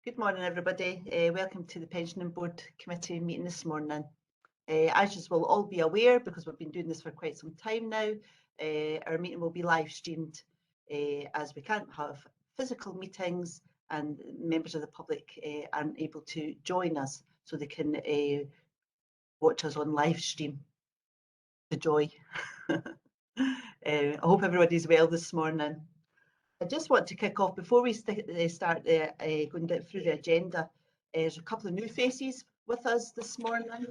Good morning, everybody. Welcome to the Pensioning Board Committee meeting this morning. As you will all be aware, because we've been doing this for quite some time now, our meeting will be live streamed as we can't have physical meetings and members of the public aren't able to join us, so they can watch us on live stream. The joy. I hope everybody's well this morning. I just want to kick off before we start going through the agenda. There's a couple of new faces with us this morning.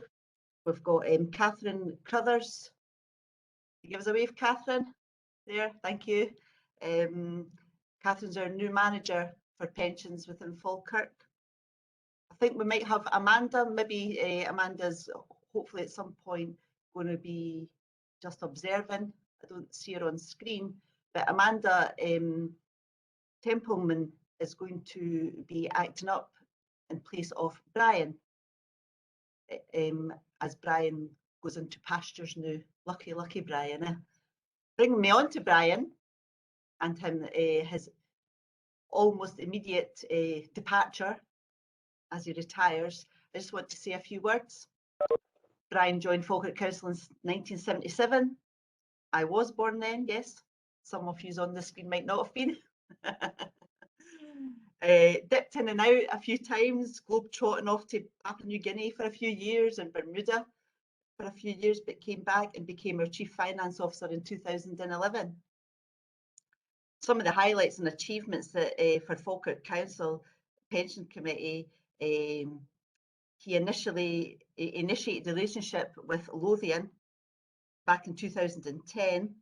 We've got Catherine Crothers. Give us a wave, Catherine. There, thank you. Catherine's our new manager for pensions within Falkirk. I think we might have Amanda. Maybe Amanda's hopefully at some point going to be just observing. I don't see her on screen, but Amanda Templeman is going to be acting up in place of Brian, as Brian goes into pastures now. Lucky Brian. Bringing me on to Brian and his almost immediate departure as he retires. I just want to say a few words. Brian joined Falkirk Council in 1977. I was born then, yes. Some of you on the screen might not have been. Dipped in and out a few times, globe-trotting off to Papua New Guinea for a few years and Bermuda for a few years, but came back and became our Chief Finance Officer in 2011. Some of the highlights and achievements that for Falkirk Council Pension Committee, he initially initiated the relationship with Lothian back in 2010.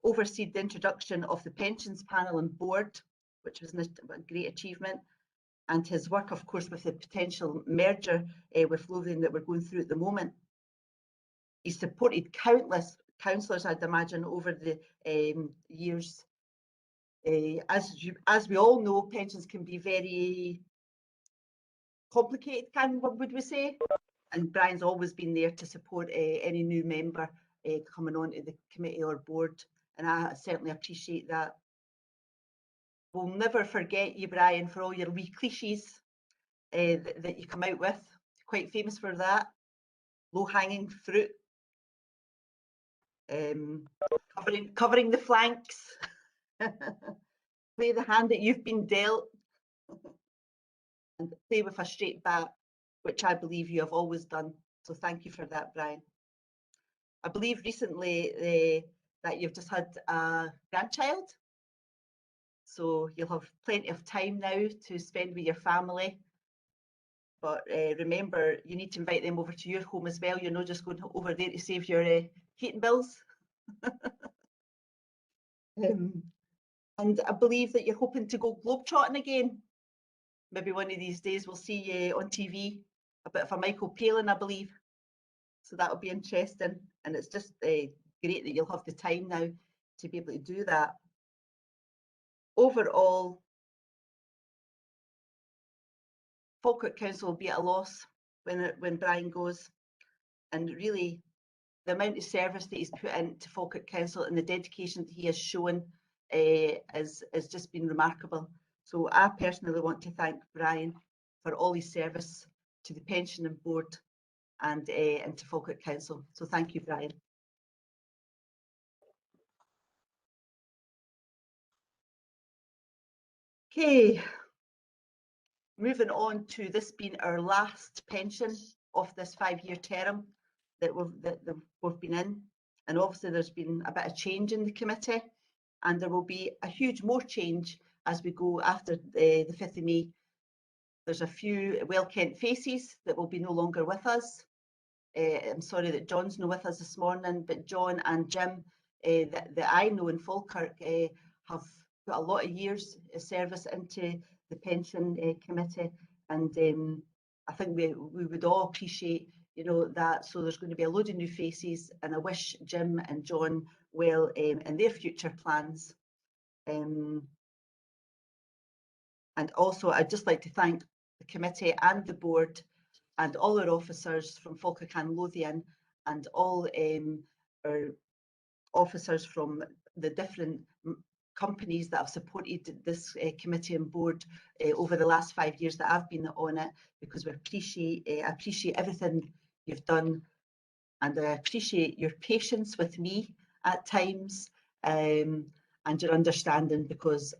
Overseed the introduction of the pensions panel and board, which was a great achievement, and his work, of course, with the potential merger with Lothian that we're going through at the moment. He supported countless councillors, I'd imagine, over the years. As we all know, pensions can be very complicated, would we say? And Brian's always been there to support any new member coming onto the committee or board, and I certainly appreciate that. We'll never forget you, Brian, for all your wee cliches that you come out with. Quite famous for that. Low-hanging fruit. Covering the flanks. Play the hand that you've been dealt. And play with a straight bat, which I believe you have always done. So thank you for that, Brian. I believe recently that you've just had a grandchild. So you'll have plenty of time now to spend with your family. But remember, you need to invite them over to your home as well. You're not just going over there to save your heating bills. And I believe that you're hoping to go globetrotting again. Maybe one of these days we'll see you on TV, a bit of a Michael Palin, I believe. So that'll be interesting. And it's just great that you'll have the time now to be able to do that. Overall, Falkirk Council will be at a loss when Brian goes. And really, the amount of service that he's put into Falkirk Council and the dedication that he has shown has just been remarkable. So I personally want to thank Brian for all his service to the Pensioning Board and to Falkirk Council. So thank you, Brian. Okay, moving on to this being our last pension of this 5-year term that we've been in. And obviously there's been a bit of change in the committee, and there will be a huge more change as we go after the 5th of May. There's a few well-kent faces that will be no longer with us. I'm sorry that John's not with us this morning, but John and Jim that I know in Falkirk have put a lot of years of service into the pension committee, and I think we would all appreciate, you know, that. So there's going to be a load of new faces, and I wish Jim and John well in their future plans. And also, I'd just like to thank the committee and the board and all our officers from Falkirk and Lothian, and all our officers from the different companies that have supported this committee and board over the last 5 years that I've been on it, because I appreciate everything you've done, and I appreciate your patience with me at times, and your understanding, because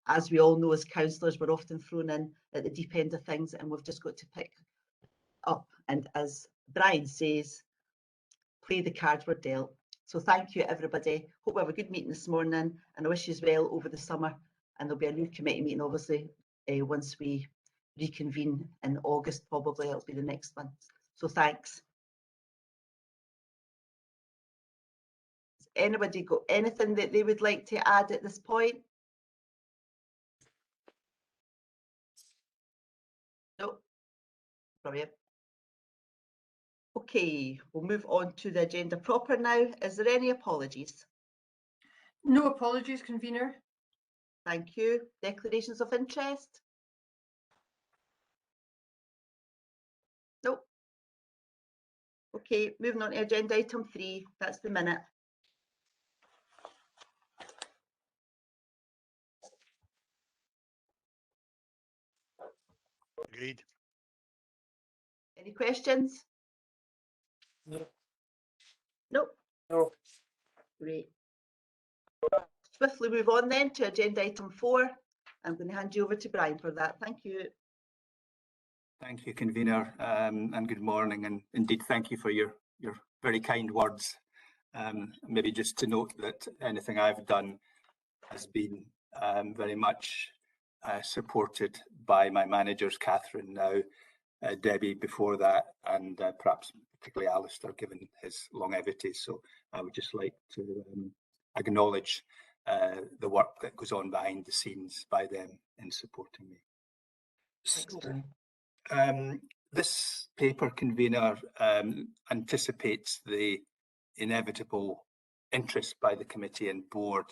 as we all know, as councillors, we're often thrown in at the deep end of things, and we've just got to pick up, and as Brian says, play the cards we're dealt. So thank you, everybody. Hope we have a good meeting this morning, and I wish you well over the summer. And there'll be a new committee meeting, obviously, once we reconvene in August. Probably it'll be the next one. So thanks. Has anybody got anything that they would like to add at this point? No. Brilliant. Okay, we'll move on to the agenda proper now. Is there any apologies? No apologies, convener. Thank you. Declarations of interest? Nope. Okay, moving on to agenda item 3. That's the minute. Agreed. Any questions? No. Nope. No. Great. Swiftly move on then to agenda item 4. I'm going to hand you over to Brian for that. Thank you. Thank you, convener, and good morning, and indeed thank you for your very kind words. Maybe just to note that anything I've done has been very much supported by my managers, Catherine now, Debbie before that, and perhaps particularly Alistair, given his longevity. So I would just like to acknowledge the work that goes on behind the scenes by them in supporting me. Thanks, This paper, convener, anticipates the inevitable interest by the committee and board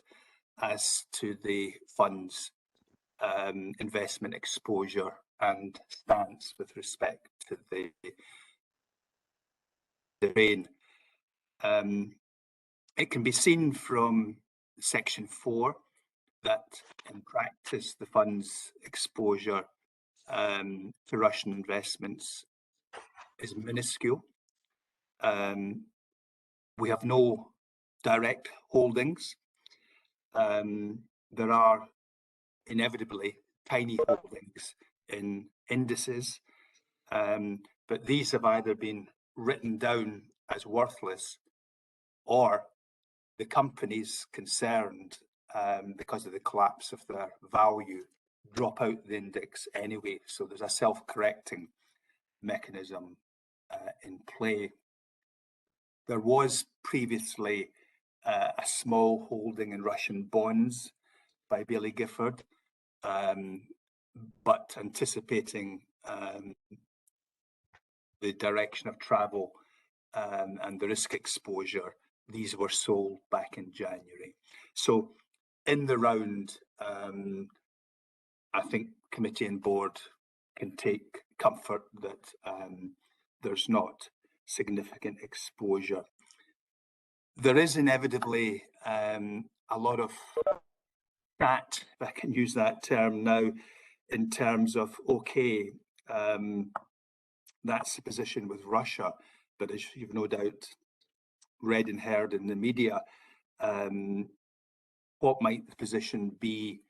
as to the fund's investment exposure and stance with respect to the rain. It can be seen from section 4 that in practice the fund's exposure to Russian investments is minuscule. We have no direct holdings. There are inevitably tiny holdings in indices, but these have either been written down as worthless, or the companies concerned, because of the collapse of their value, drop out the index anyway. So there's a self-correcting mechanism in play. There was previously a small holding in Russian bonds by Baillie Gifford, but anticipating the direction of travel and the risk exposure, these were sold back in January. So in the round, I think committee and board can take comfort that there's not significant exposure. There is inevitably a lot of chat, if I can use that term now, in terms of, okay, that's the position with Russia, but as you've no doubt read and heard in the media, what might the position be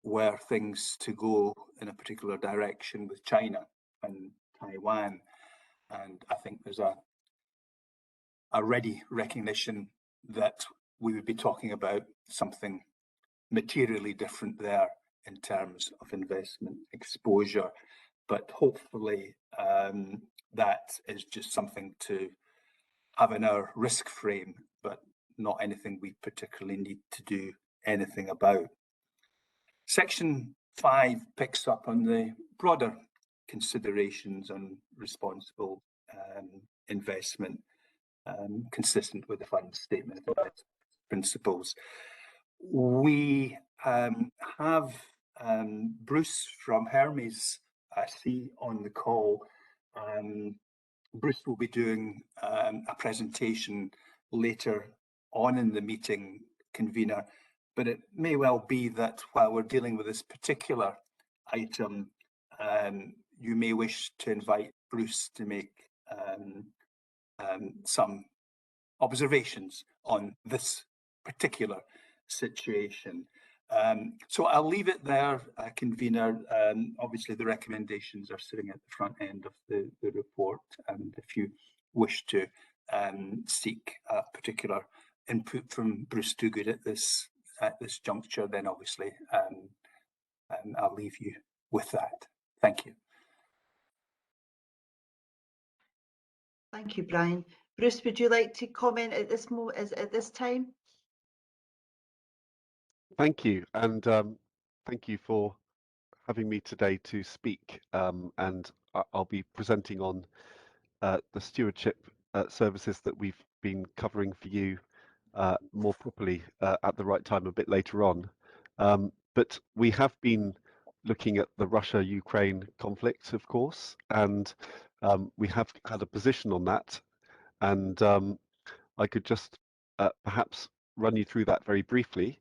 were things to go in a particular direction with China and Taiwan? And I think there's a ready recognition that we would be talking about something materially different there in terms of investment exposure. But hopefully that is just something to have in our risk frame, but not anything we particularly need to do anything about. Section 5 picks up on the broader considerations on responsible investment, consistent with the fund's statement of principles. We have Bruce from Hermes, I see, on the call. Bruce will be doing a presentation later on in the meeting, convener, but it may well be that while we're dealing with this particular item, you may wish to invite Bruce to make some observations on this particular situation. So I'll leave it there, convener. Obviously the recommendations are sitting at the front end of the report, and if you wish to seek a particular input from Bruce Toogood at this juncture, then obviously I'll leave you with that. Thank you. Thank you, Brian. Bruce, would you like to comment at this time? Thank you, and thank you for having me today to speak. And I'll be presenting on the stewardship services that we've been covering for you more properly at the right time a bit later on. But we have been looking at the Russia-Ukraine conflict, of course, and we have had a position on that. And I could just perhaps run you through that very briefly.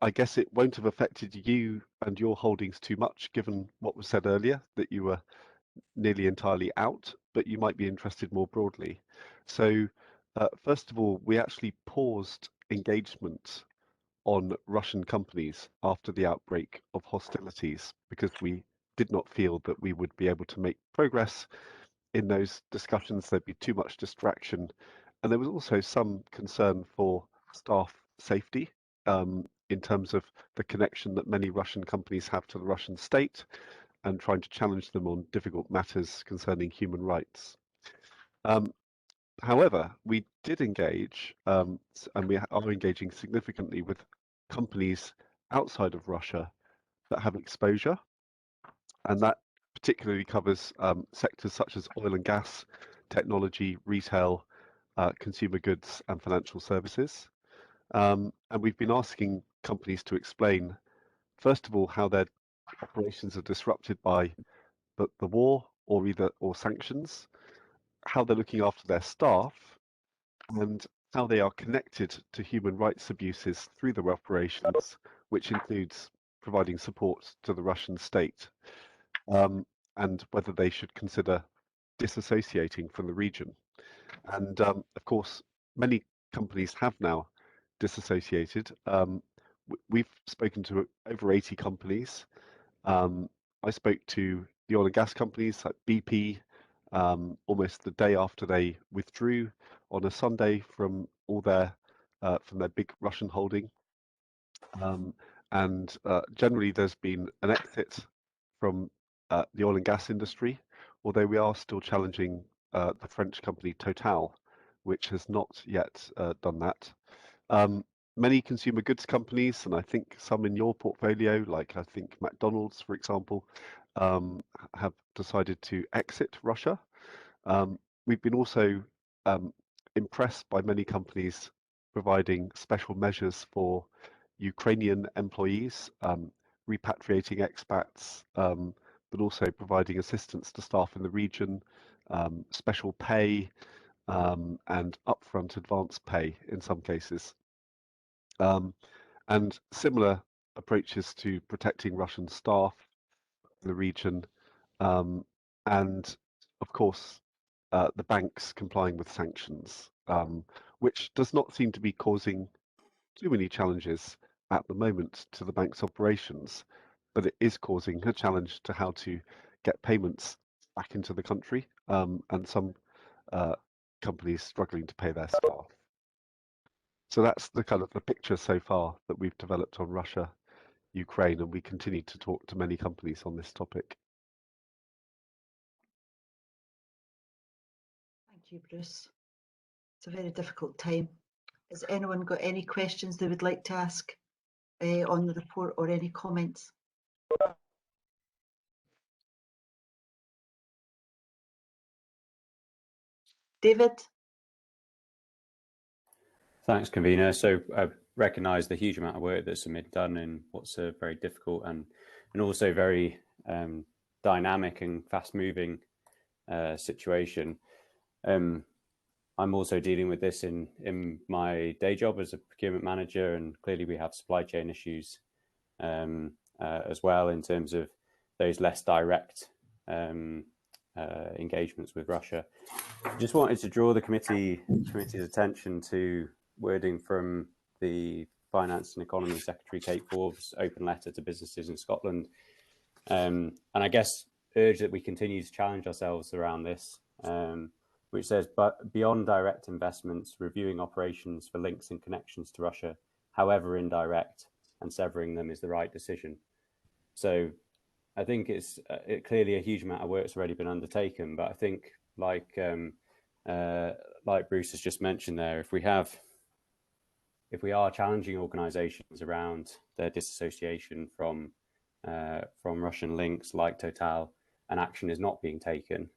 I guess it won't have affected you and your holdings too much, given what was said earlier, that you were nearly entirely out, but you might be interested more broadly. So first of all, we actually paused engagement on Russian companies after the outbreak of hostilities because we did not feel that we would be able to make progress in those discussions. There'd be too much distraction. And there was also some concern for staff safety in terms of the connection that many Russian companies have to the Russian state and trying to challenge them on difficult matters concerning human rights. However, we did engage, and we are engaging significantly with companies outside of Russia that have exposure, and that particularly covers sectors such as oil and gas, technology, retail, consumer goods, and financial services. And we've been asking companies to explain, first of all, how their operations are disrupted by the war or sanctions, how they're looking after their staff, and how they are connected to human rights abuses through their operations, which includes providing support to the Russian state, and whether they should consider disassociating from the region. And of course, many companies have now disassociated. We've spoken to over 80 companies. I spoke to the oil and gas companies like BP almost the day after they withdrew on a Sunday from their big Russian holding. And generally, there's been an exit from the oil and gas industry, although we are still challenging the French company Total, which has not yet done that. Many consumer goods companies, and I think some in your portfolio, like I think McDonald's, for example, have decided to exit Russia. We've been also impressed by many companies providing special measures for Ukrainian employees, repatriating expats, but also providing assistance to staff in the region, special pay, and upfront advance pay in some cases. And similar approaches to protecting Russian staff in the region, and of course the banks complying with sanctions, which does not seem to be causing too many challenges at the moment to the bank's operations, but it is causing a challenge to how to get payments back into the country, and some companies struggling to pay their staff. So that's the kind of the picture so far that we've developed on Russia, Ukraine, and we continue to talk to many companies on this topic. Thank you, Bruce. It's a very difficult time. Has anyone got any questions they would like to ask on the report, or any comments? David? Thanks, convener. So I recognise the huge amount of work that's been done in what's a very difficult and also very dynamic and fast-moving situation. I'm also dealing with this in my day job as a procurement manager, and clearly we have supply chain issues as well in terms of those less direct engagements with Russia. Just wanted to draw the committee's attention to wording from the Finance and Economy Secretary Kate Forbes' open letter to businesses in Scotland, and I guess urge that we continue to challenge ourselves around this, which says, but beyond direct investments, reviewing operations for links and connections to Russia, however indirect, and severing them is the right decision. So I think it's clearly a huge amount of work's already been undertaken, but I think like Bruce has just mentioned there, if we are challenging organisations around their disassociation from Russian links like Total, and action is not being taken,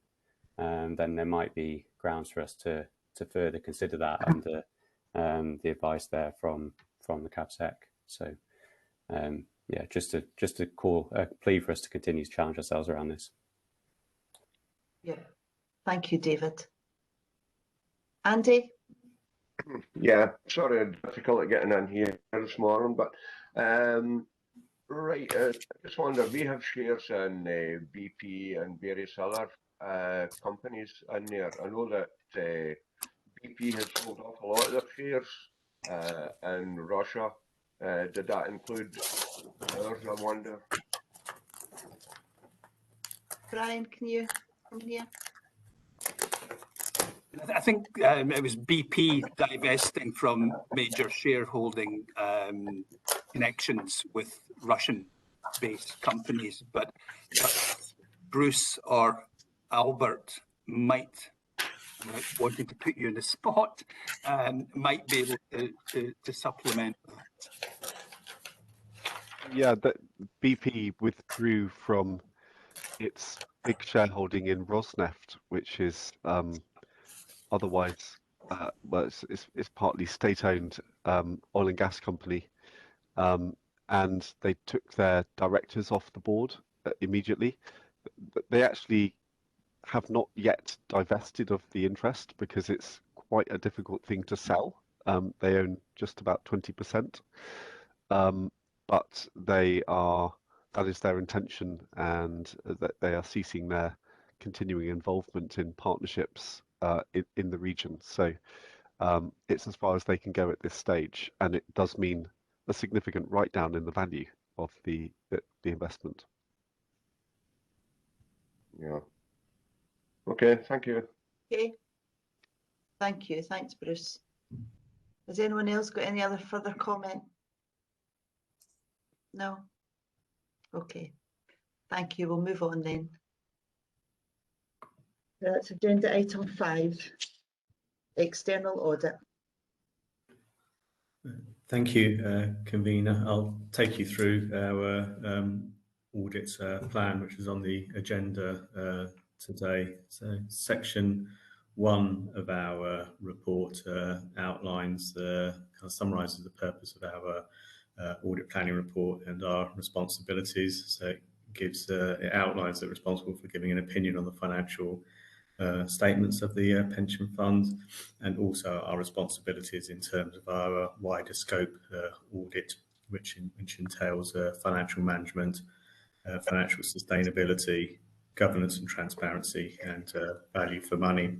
then there might be grounds for us to further consider that under the advice there from the CABSEC. So yeah, just a plea for us to continue to challenge ourselves around this. Yeah, thank you, David. Andy? Yeah, sorry, difficult getting in here this morning, but right, I just wonder, we have shares in BP and various other companies in there. I know that BP has sold off a lot of their shares in Russia. Did that include ours, I wonder? Brian, can you come here? I think it was BP divesting from major shareholding connections with Russian-based companies, but Bruce or Albert might, wanting to put you in the spot, might be able to supplement that. Yeah, that BP withdrew from its big shareholding in Rosneft, which is otherwise, well, it's partly state-owned oil and gas company, and they took their directors off the board immediately. They actually have not yet divested of the interest because it's quite a difficult thing to sell. They own just about 20%, but that is their intention, and that they are ceasing their continuing involvement in partnerships in the region. So it's as far as they can go at this stage, and it does mean a significant write-down in the value of the investment. Yeah. Okay, thank you. Okay. Thank you. Thanks, Bruce. Has anyone else got any other further comment? No? Okay. Thank you. We'll move on then. That's agenda item 5, external audit. Thank you, convener. I'll take you through our audit plan, which is on the agenda today. So section 1 of our report outlines summarises the purpose of our audit planning report and our responsibilities. So it outlines that we're responsible for giving an opinion on the financial statements of the pension fund, and also our responsibilities in terms of our wider scope audit, which entails financial management, financial sustainability, governance and transparency, and value for money.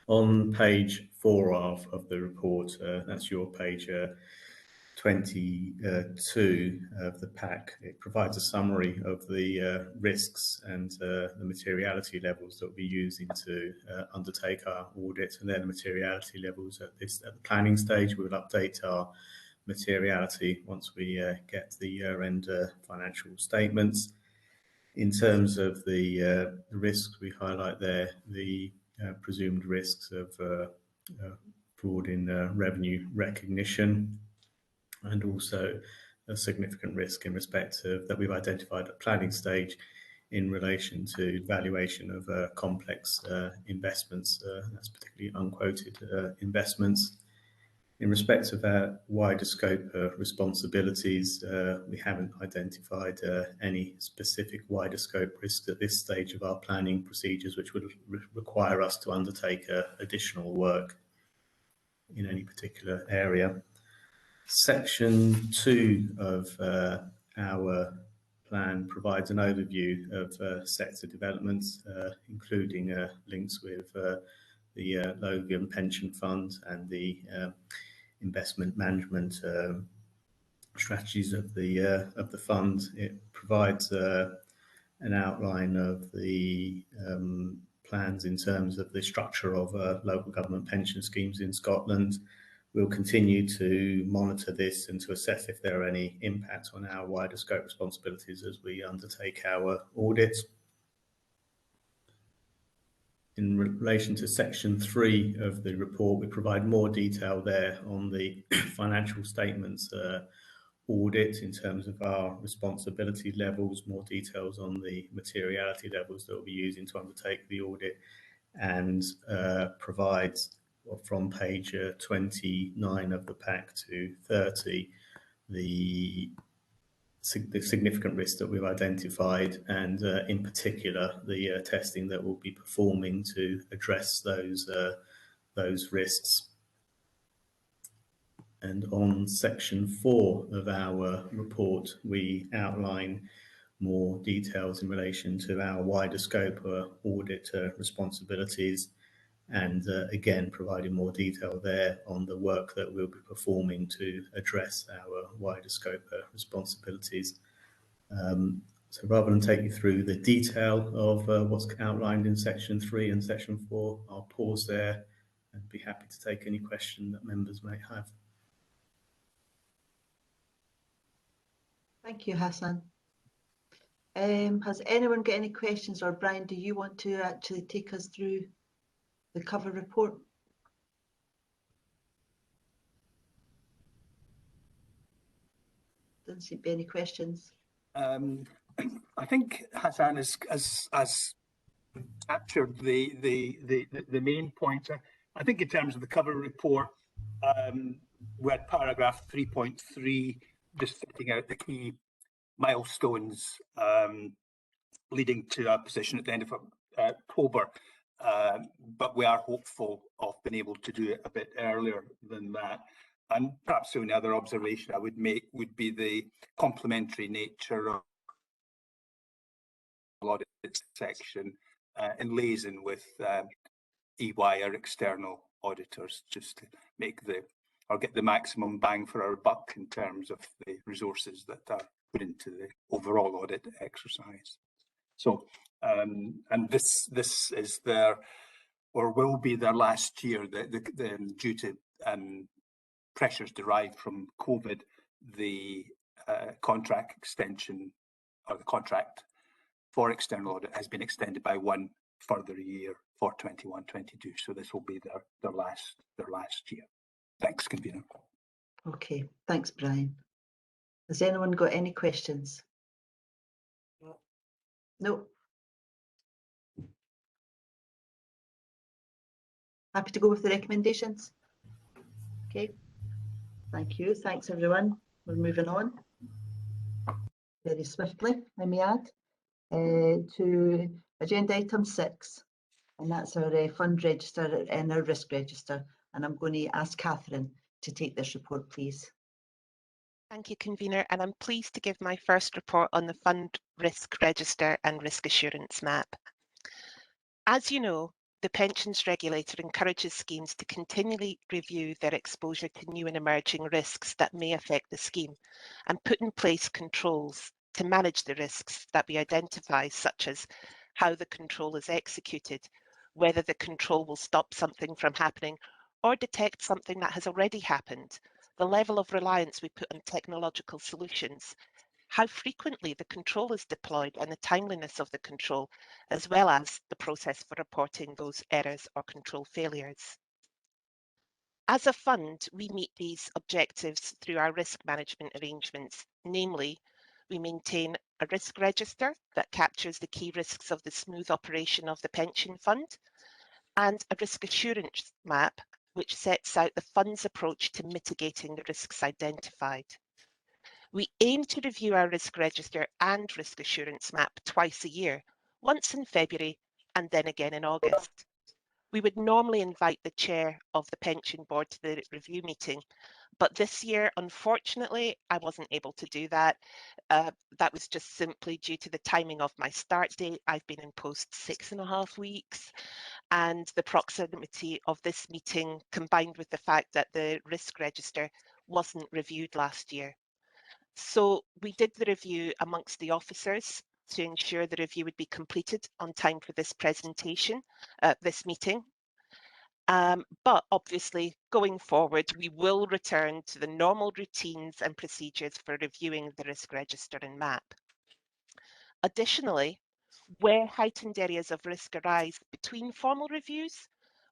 On page 4 of the report, that's your page 22 of the pack, it provides a summary of the risks and the materiality levels that we use to undertake our audit, and then the materiality levels at the planning stage. We will update our materiality once we get the year-end financial statements. In terms of the risks, we highlight there the presumed risks of fraud in revenue recognition, and also a significant risk in respect of that we've identified at planning stage in relation to valuation of complex investments, that's particularly unquoted investments. In respect of our wider scope of responsibilities, we haven't identified any specific wider scope risks at this stage of our planning procedures, which would require us to undertake additional work in any particular area. Section 2 of our plan provides an overview of sector developments, including links with the Logan Pension Fund and the investment management strategies of the fund. It provides an outline of the plans in terms of the structure of local government pension schemes in Scotland. We'll continue to monitor this and to assess if there are any impacts on our wider scope responsibilities as we undertake our audit. In relation to section 3 of the report, we provide more detail there on the financial statements audit in terms of our responsibility levels, more details on the materiality levels that we'll be using to undertake the audit, and provides from page 29 of the pack to 30 the significant risks that we've identified, and in particular the testing that we'll be performing to address those risks. And on section 4 of our report, we outline more details in relation to our wider scope audit responsibilities, and again providing more detail there on the work that we'll be performing to address our wider scope responsibilities. So rather than take you through the detail of what's outlined in section 3 and section 4, I'll pause there and be happy to take any question that members may have. Thank you, Hassan. Has anyone got any questions, or Brian, do you want to actually take us through the cover report? Doesn't seem to be any questions. I think Hassan has captured the main points. I think in terms of the cover report, we had paragraph 3.3 just setting out the key milestones leading to our position at the end of October. But we are hopeful of being able to do it a bit earlier than that. And perhaps the only other observation I would make would be the complementary nature of the audit section in liaison with EY, our external auditors, just to make get the maximum bang for our buck in terms of the resources that are put into the overall audit exercise. So, and this is their, or will be their last year, due to pressures derived from COVID, the contract extension, or the contract for external audit has been extended by one further year for 21-22. So this will be their last year. Thanks, convener. Okay, thanks, Brian. Has anyone got any questions? No. Happy to go with the recommendations? Okay, thank you. Thanks, everyone. We're moving on very swiftly, I may add, to agenda item 6, and that's our fund register and our risk register. And I'm going to ask Catherine to take this report, please. Thank you, convener, and I'm pleased to give my first report on the fund risk register and risk assurance map. As you know, the pensions regulator encourages schemes to continually review their exposure to new and emerging risks that may affect the scheme and put in place controls to manage the risks that we identify, such as how the control is executed, whether the control will stop something from happening or detect something that has already happened, the level of reliance we put on technological solutions, how frequently the control is deployed and the timeliness of the control, as well as the process for reporting those errors or control failures. As a fund, we meet these objectives through our risk management arrangements, namely, we maintain a risk register that captures the key risks of the smooth operation of the pension fund, and a risk assurance map which sets out the fund's approach to mitigating the risks identified. We aim to review our risk register and risk assurance map twice a year, once in February and then again in August. We would normally invite the chair of the pension board to the review meeting, but this year, unfortunately, I wasn't able to do that. That was just simply due to the timing of my start date. I've been in post 6.5 weeks, and the proximity of this meeting combined with the fact that the risk register wasn't reviewed last year. So we did the review amongst the officers to ensure the review would be completed on time for this presentation, this meeting. But obviously, going forward, we will return to the normal routines and procedures for reviewing the risk register and map. Additionally, where heightened areas of risk arise between formal reviews,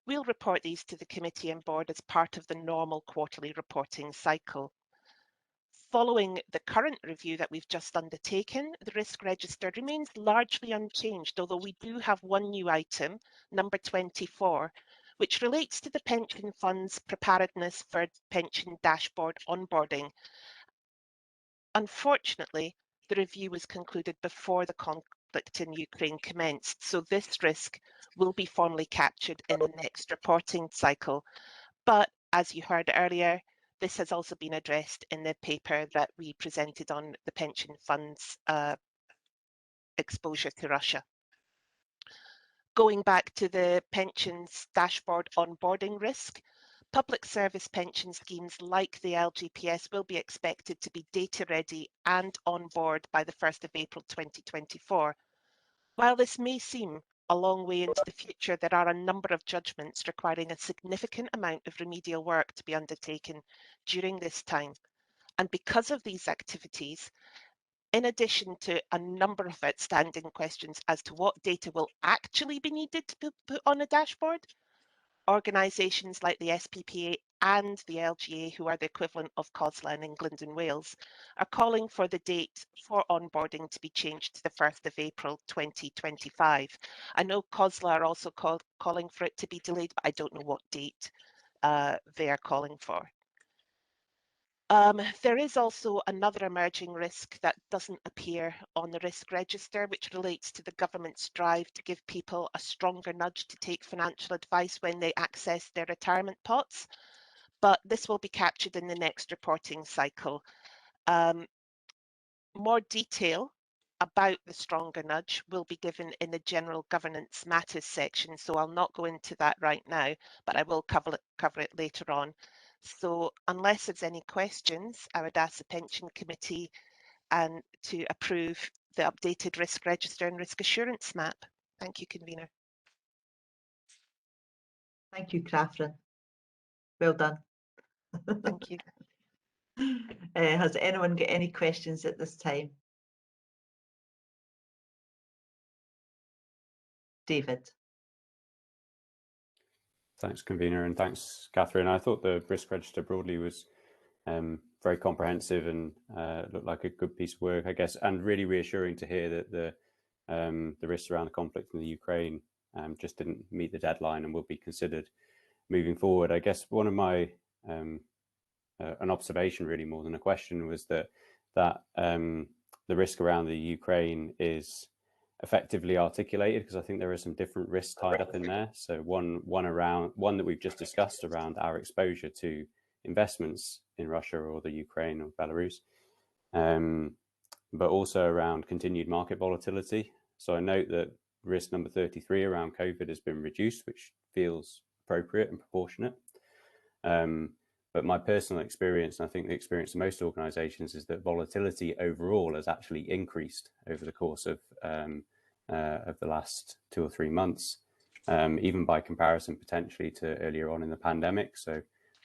we'll report these to the committee and board as part of the normal quarterly reporting cycle. Following the current review that we've just undertaken, the risk register remains largely unchanged, although we do have one new item, number 24, which relates to the pension fund's preparedness for pension dashboard onboarding. Unfortunately, the review was concluded before the conflict in Ukraine commenced, so this risk will be formally captured in the next reporting cycle. But as you heard earlier, this has also been addressed in the paper that we presented on the pension fund's exposure to Russia. Going back to the pensions dashboard onboarding risk, public service pension schemes like the LGPS will be expected to be data ready and on board by the 1st of April 2024. While this may seem a long way into the future, there are a number of judgments requiring a significant amount of remedial work to be undertaken during this time. And because of these activities, in addition to a number of outstanding questions as to what data will actually be needed to be put on a dashboard, organisations like the SPPA and the LGA, who are the equivalent of COSLA in England and Wales, are calling for the date for onboarding to be changed to the 1st of April 2025. I know COSLA are also calling for it to be delayed, but I don't know what date they are calling for. There is also another emerging risk that doesn't appear on the risk register, which relates to the government's drive to give people a stronger nudge to take financial advice when they access their retirement pots. But this will be captured in the next reporting cycle. More detail about the stronger nudge will be given in the general governance matters section, so I'll not go into that right now, but I will cover it later on. So unless there's any questions, I would ask the pension committee to approve the updated risk register and risk assurance map. Thank you, convener. Thank you, Catherine. Well done. Thank you. Has anyone got any questions at this time? David. Thanks, convener, and thanks, Catherine. I thought the risk register broadly was very comprehensive and looked like a good piece of work, I guess, and really reassuring to hear that the risks around the conflict in the Ukraine just didn't meet the deadline and will be considered moving forward. I guess one of my an observation, really more than a question, was that the risk around the Ukraine is effectively articulated, because I think there are some different risks tied up in there. So one that we've just discussed around our exposure to investments in Russia or the Ukraine or Belarus, but also around continued market volatility. So I note that risk number 33 around COVID has been reduced, which feels appropriate and proportionate. But my personal experience, and I think the experience of most organisations, is that volatility overall has actually increased over the course of the last 2 or 3 months, even by comparison potentially to earlier on in the pandemic. So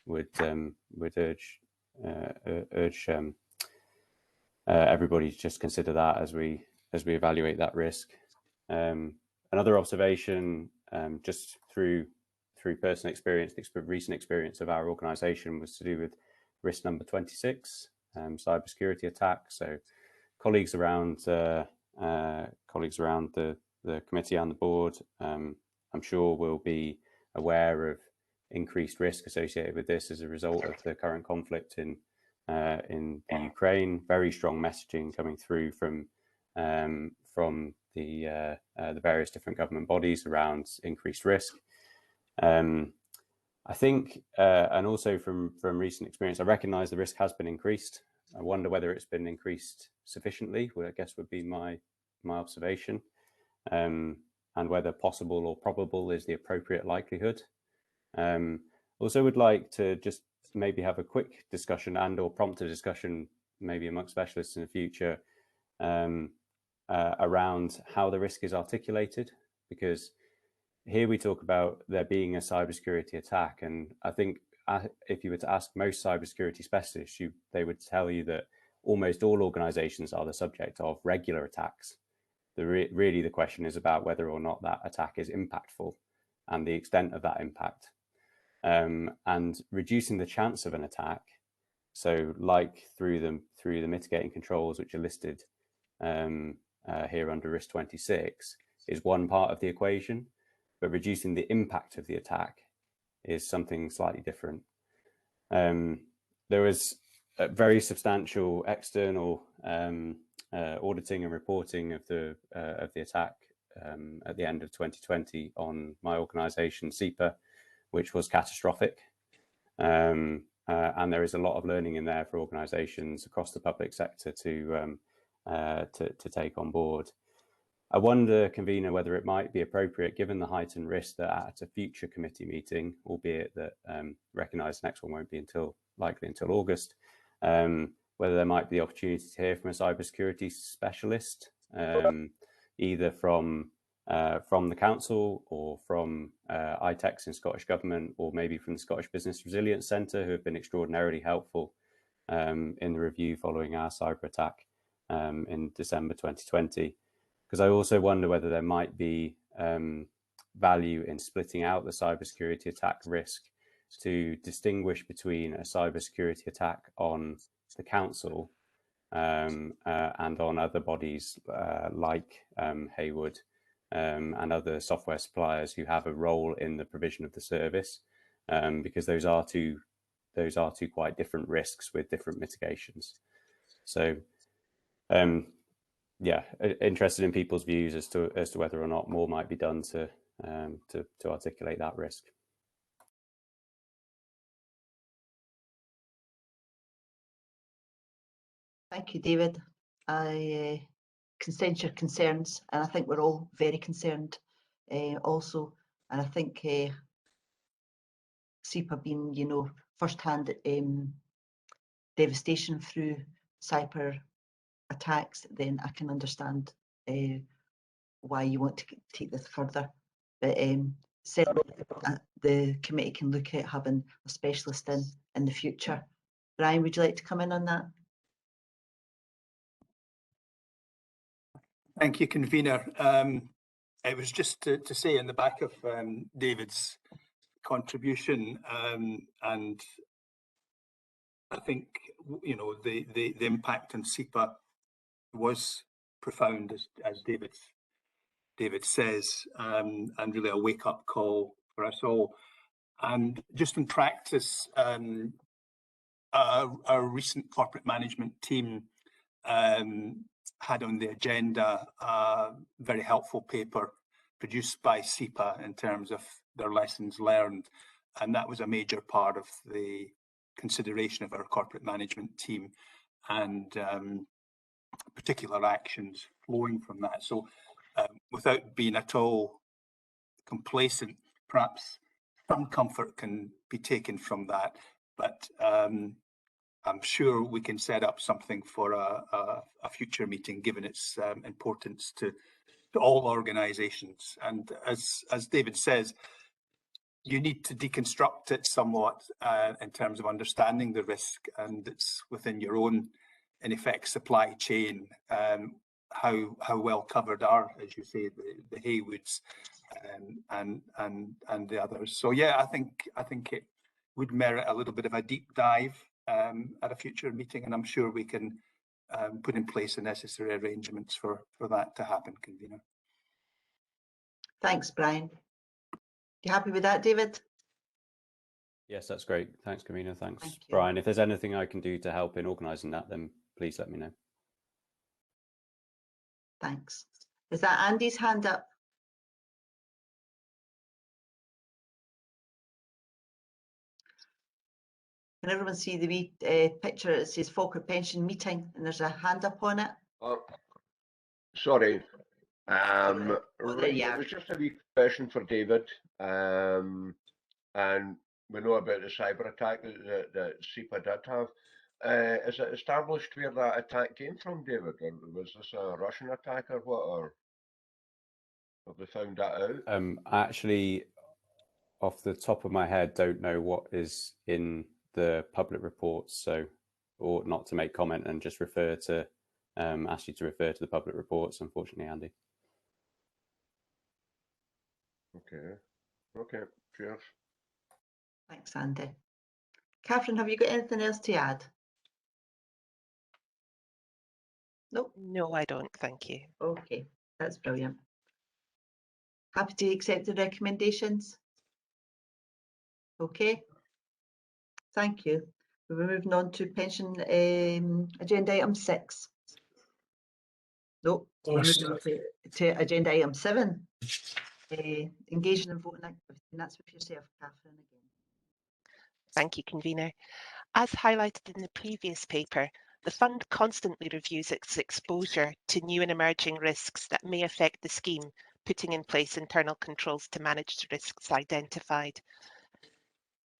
would urge everybody to just consider that as we evaluate that risk. Another observation, just through personal experience, recent experience of our organisation, was to do with risk number 26, cybersecurity attacks. So colleagues around the committee and the board, I'm sure will be aware of increased risk associated with this as a result of the current conflict in the Ukraine. Very strong messaging coming through from the various different government bodies around increased risk. I think, and also from recent experience, I recognise the risk has been increased. I wonder whether it's been increased sufficiently, I guess would be my observation, and whether possible or probable is the appropriate likelihood. Also would like to just maybe have a quick discussion and or prompt a discussion maybe amongst specialists in the future around how the risk is articulated, because here we talk about there being a cybersecurity attack, and I think if you were to ask most cybersecurity specialists, they would tell you that almost all organizations are the subject of regular attacks. Really the question is about whether or not that attack is impactful and the extent of that impact. And reducing the chance of an attack, so like through the mitigating controls which are listed here under risk 26, is one part of the equation, but reducing the impact of the attack is something slightly different. There was a very substantial external auditing and reporting of the attack at the end of 2020 on my organisation, SEPA, which was catastrophic. And there is a lot of learning in there for organisations across the public sector to take on board. I wonder, convener, whether it might be appropriate, given the heightened risk, that at a future committee meeting, albeit that recognise the next one won't be likely until August, whether there might be the opportunity to hear from a cybersecurity specialist, either from the council or from ITEX in Scottish Government, or maybe from the Scottish Business Resilience Centre, who have been extraordinarily helpful in the review following our cyber attack in December 2020. Because I also wonder whether there might be value in splitting out the cybersecurity attack risk to distinguish between a cybersecurity attack on the council and on other bodies like Hayward and other software suppliers who have a role in the provision of the service, because those are two quite different risks with different mitigations. So yeah, interested in people's views as to whether or not more might be done to articulate that risk. Thank you, David. I can sense your concerns, and I think we're all very concerned also. And I think SEPA being, first-hand devastation through cyber attacks, then I can understand why you want to take this further. But certainly the committee can look at having a specialist in the future. Brian, would you like to come in on that? Thank you, convener. It was just to say in the back of David's contribution, and I think the impact on SEPA was profound, as David says, and really a wake-up call for us all. And just in practice, our recent corporate management team had on the agenda a very helpful paper produced by SEPA in terms of their lessons learned, and that was a major part of the consideration of our corporate management team, and particular actions flowing from that. So without being at all complacent, perhaps some comfort can be taken from that, but I'm sure we can set up something for a future meeting, given its importance to all organisations. And as David says, you need to deconstruct it somewhat in terms of understanding the risk, and it's within your own, in effect, supply chain, how well covered are, as you say, the Haywoods and the others. So yeah, I think it would merit a little bit of a deep dive at a future meeting, and I'm sure we can put in place the necessary arrangements for that to happen, convener. Thanks, Brian. You happy with that, David? Yes, that's great. Thanks, Convener. Thanks, Thank you. Brian. If there's anything I can do to help in organising that, then please let me know. Thanks. Is that Andy's hand up? Can everyone see the wee picture? It says Falkirk Pension Meeting and there's a hand up on it. Oh, sorry. Oh, there Right, you it are. was just a wee question for David. And we know about the cyber attack that SEPA did have. Is it established where that attack came from, David? Or was this a Russian attack or what? Or have they found that out? I actually, off the top of my head, don't know what is in the public reports, so ought not to make comment and just refer to ask you to refer to the public reports, unfortunately, Andy. Okay. Okay. Cheers. Thanks, Andy. Catherine, have you got anything else to add? Nope. No, I don't. Thank you. Okay, that's brilliant. Happy to accept the recommendations? Okay. Thank you. We're moving on to pension agenda item 6. Nope, we're moving on to agenda item 7. Engaging in voting activity, and that's with yourself, Catherine, again. Thank you, Convener. As highlighted in the previous paper, the fund constantly reviews its exposure to new and emerging risks that may affect the scheme, putting in place internal controls to manage the risks identified.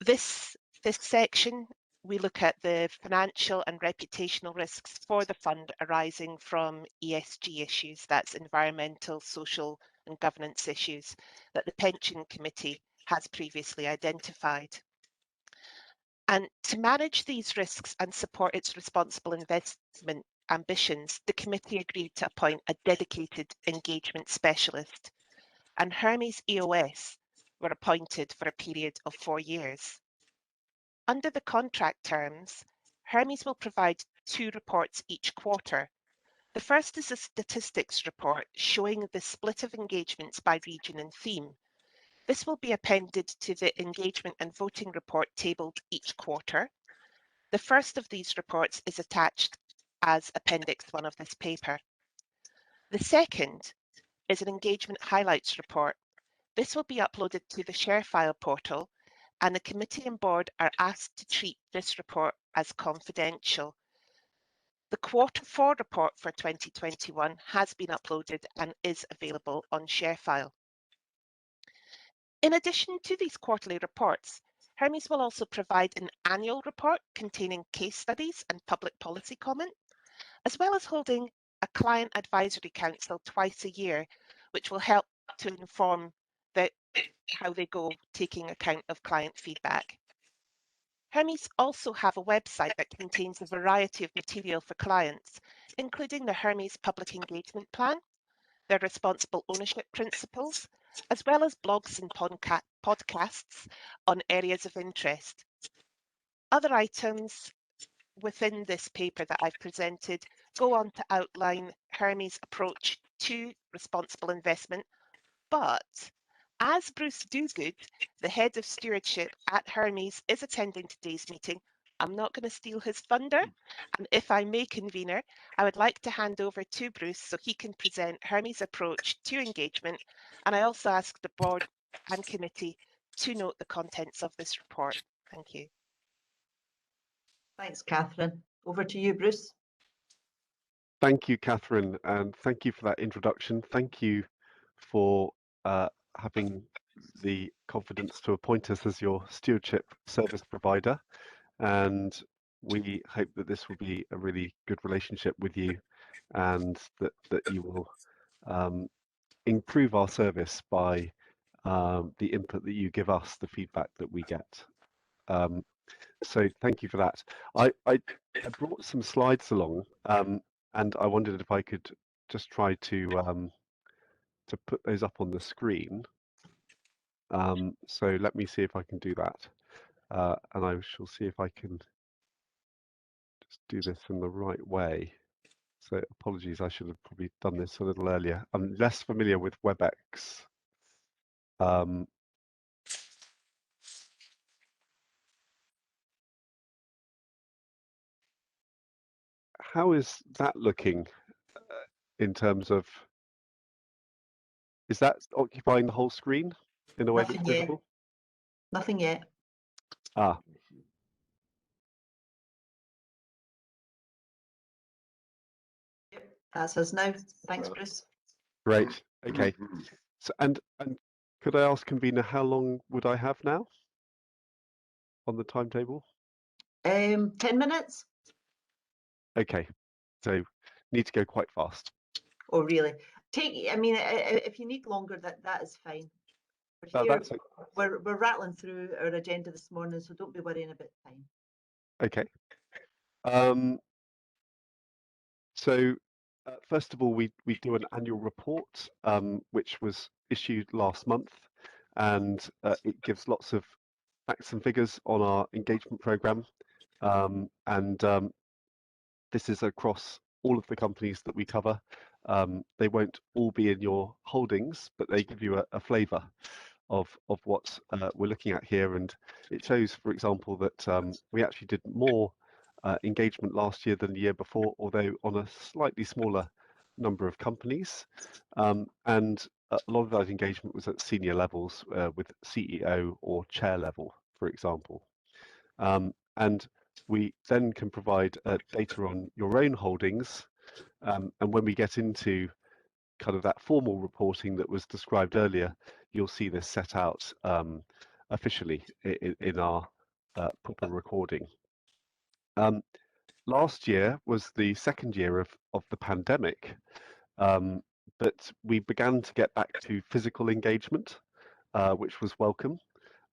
This section, we look at the financial and reputational risks for the fund arising from ESG issues, that's environmental, social and governance issues, that the Pension Committee has previously identified. And to manage these risks and support its responsible investment ambitions, the committee agreed to appoint a dedicated engagement specialist, and Hermes EOS were appointed for a period of 4 years. Under the contract terms, Hermes will provide 2 reports each quarter. The first is a statistics report showing the split of engagements by region and theme. This will be appended to the engagement and voting report tabled each quarter. The first of these reports is attached as Appendix 1 of this paper. The second is an engagement highlights report. This will be uploaded to the ShareFile portal, and the committee and board are asked to treat this report as confidential. The Q4 report for 2021 has been uploaded and is available on ShareFile. In addition to these quarterly reports, Hermes will also provide an annual report containing case studies and public policy comment, as well as holding a client advisory council twice a year, which will help to inform how they go, taking account of client feedback. Hermes also have a website that contains a variety of material for clients, including the Hermes Public Engagement Plan, their responsible ownership principles, as well as blogs and podcasts on areas of interest. Other items within this paper that I've presented go on to outline Hermes' approach to responsible investment, but as Bruce Dogood, the head of stewardship at Hermes, is attending today's meeting, I'm not going to steal his thunder. And if I may, Convener, I would like to hand over to Bruce so he can present Hermes' approach to engagement. And I also ask the board and committee to note the contents of this report. Thank you. Thanks, Catherine. Over to you, Bruce. Thank you, Catherine, and thank you for that introduction. Thank you for having the confidence to appoint us as your stewardship service provider. And we hope that this will be a really good relationship with you and that you will improve our service by the input that you give us, the feedback that we get. So thank you for that. I brought some slides along, and I wondered if I could just try to put those up on the screen. So let me see if I can do that, and I shall see if I can just do this in the right way. So apologies, I should have probably done this a little earlier. I'm less familiar with WebEx. how is that looking in terms of, is that occupying the whole screen in a way that's Nothing yet. visible? Nothing yet. Ah, That's us now. Thanks, Well, Bruce. great. Okay. Mhm. So, and could I ask convener how long would I have now on the timetable? 10 minutes? Okay. So need to go quite fast. Oh, really? I mean, if you need longer, that is fine. We're No, here, that's we're rattling through our agenda this morning, so don't be worrying about time. okay. So first of all, we do an annual report, which was issued last month, and it gives lots of facts and figures on our engagement program. This is across all of the companies that we cover. They won't all be in your holdings, but they give you a flavour of what we're looking at here. And it shows, for example, that we actually did more engagement last year than the year before, although on a slightly smaller number of companies. And a lot of that engagement was at senior levels with CEO or chair level, for example. And we then can provide data on your own holdings. And when we get into kind of that formal reporting that was described earlier, you'll see this set out officially in our proper recording. Last year was the second year of the pandemic, but we began to get back to physical engagement, which was welcome,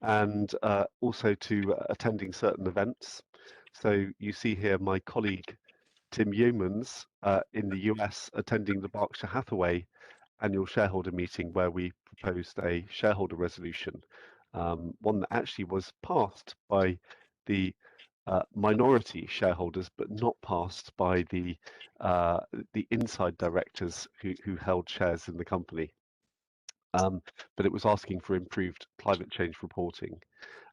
and also to attending certain events. So you see here my colleague Tim Yeomans in the US attending the Berkshire Hathaway annual shareholder meeting, where we proposed a shareholder resolution, one that actually was passed by the minority shareholders, but not passed by the inside directors who held shares in the company. But it was asking for improved climate change reporting.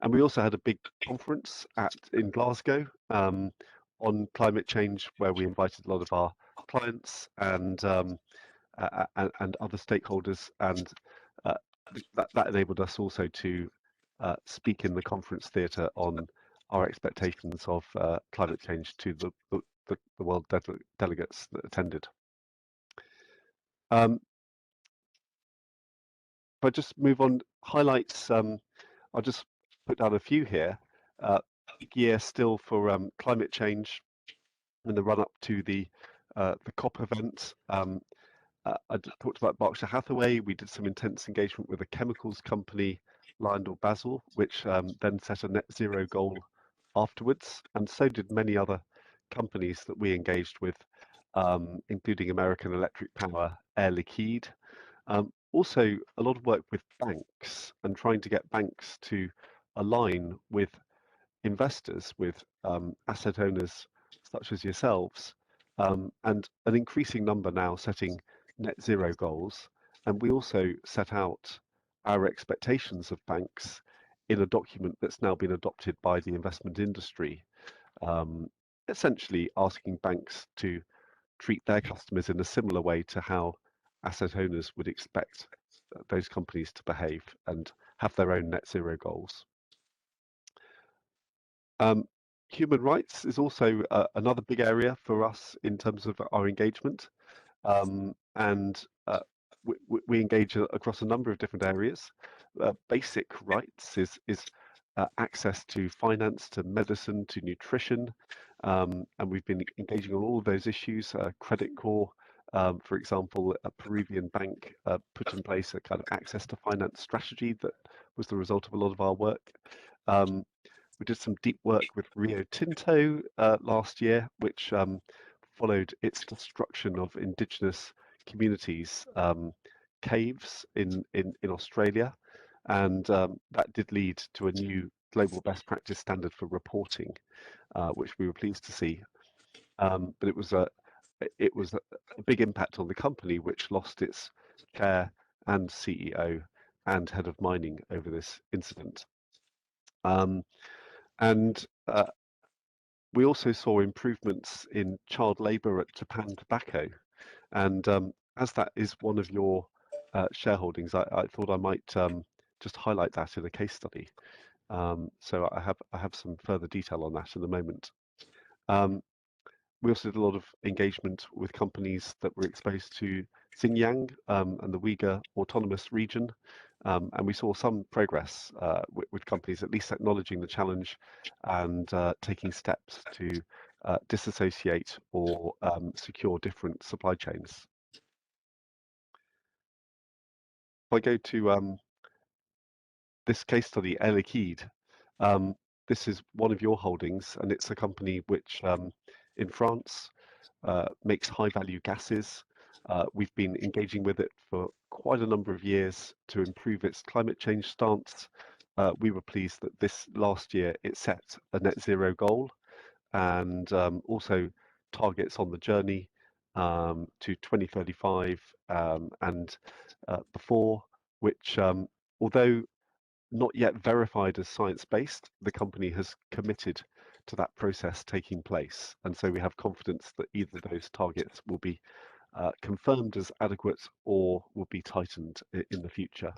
And we also had a big conference in Glasgow on climate change, where we invited a lot of our clients and other stakeholders, and that enabled us also to speak in the conference theatre on our expectations of climate change to the world delegates that attended. If I just move on, highlights, I'll just put down a few here. Big year still for climate change in the run up to the COP event. I talked about Berkshire Hathaway. We did some intense engagement with a chemicals company, LyondellBasell, which then set a net zero goal afterwards, and so did many other companies that we engaged with, including American Electric Power, Air Liquide. Also, a lot of work with banks and trying to get banks to align with investors, with asset owners such as yourselves, and an increasing number now setting net zero goals. And we also set out our expectations of banks in a document that's now been adopted by the investment industry, essentially asking banks to treat their customers in a similar way to how asset owners would expect those companies to behave and have their own net zero goals. Human rights is also another big area for us in terms of our engagement, and we engage across a number of different areas. Basic rights is access to finance, to medicine, to nutrition, and we've been engaging on all of those issues. Credit Corps, for example, a Peruvian bank put in place a kind of access to finance strategy that was the result of a lot of our work. We did some deep work with Rio Tinto last year, which followed its destruction of indigenous communities, caves in Australia, and that did lead to a new global best practice standard for reporting, which we were pleased to see. But it was a big impact on the company, which lost its chair and CEO and head of mining over this incident. And we also saw improvements in child labour at Japan Tobacco, and as that is one of your shareholdings, I thought I might just highlight that in a case study. So I have some further detail on that in a moment. We also did a lot of engagement with companies that were exposed to Xinjiang and the Uyghur Autonomous Region, and we saw some progress with companies at least acknowledging the challenge and taking steps to disassociate or secure different supply chains. If I go to this case study, Air Liquide, this is one of your holdings, and it's a company which in France makes high-value gases. We've been engaging with it for quite a number of years to improve its climate change stance. We were pleased that this last year it set a net zero goal and also targets on the journey to 2035 and before, which although not yet verified as science-based, the company has committed to that process taking place. And so we have confidence that either of those targets will be confirmed as adequate or will be tightened in the future.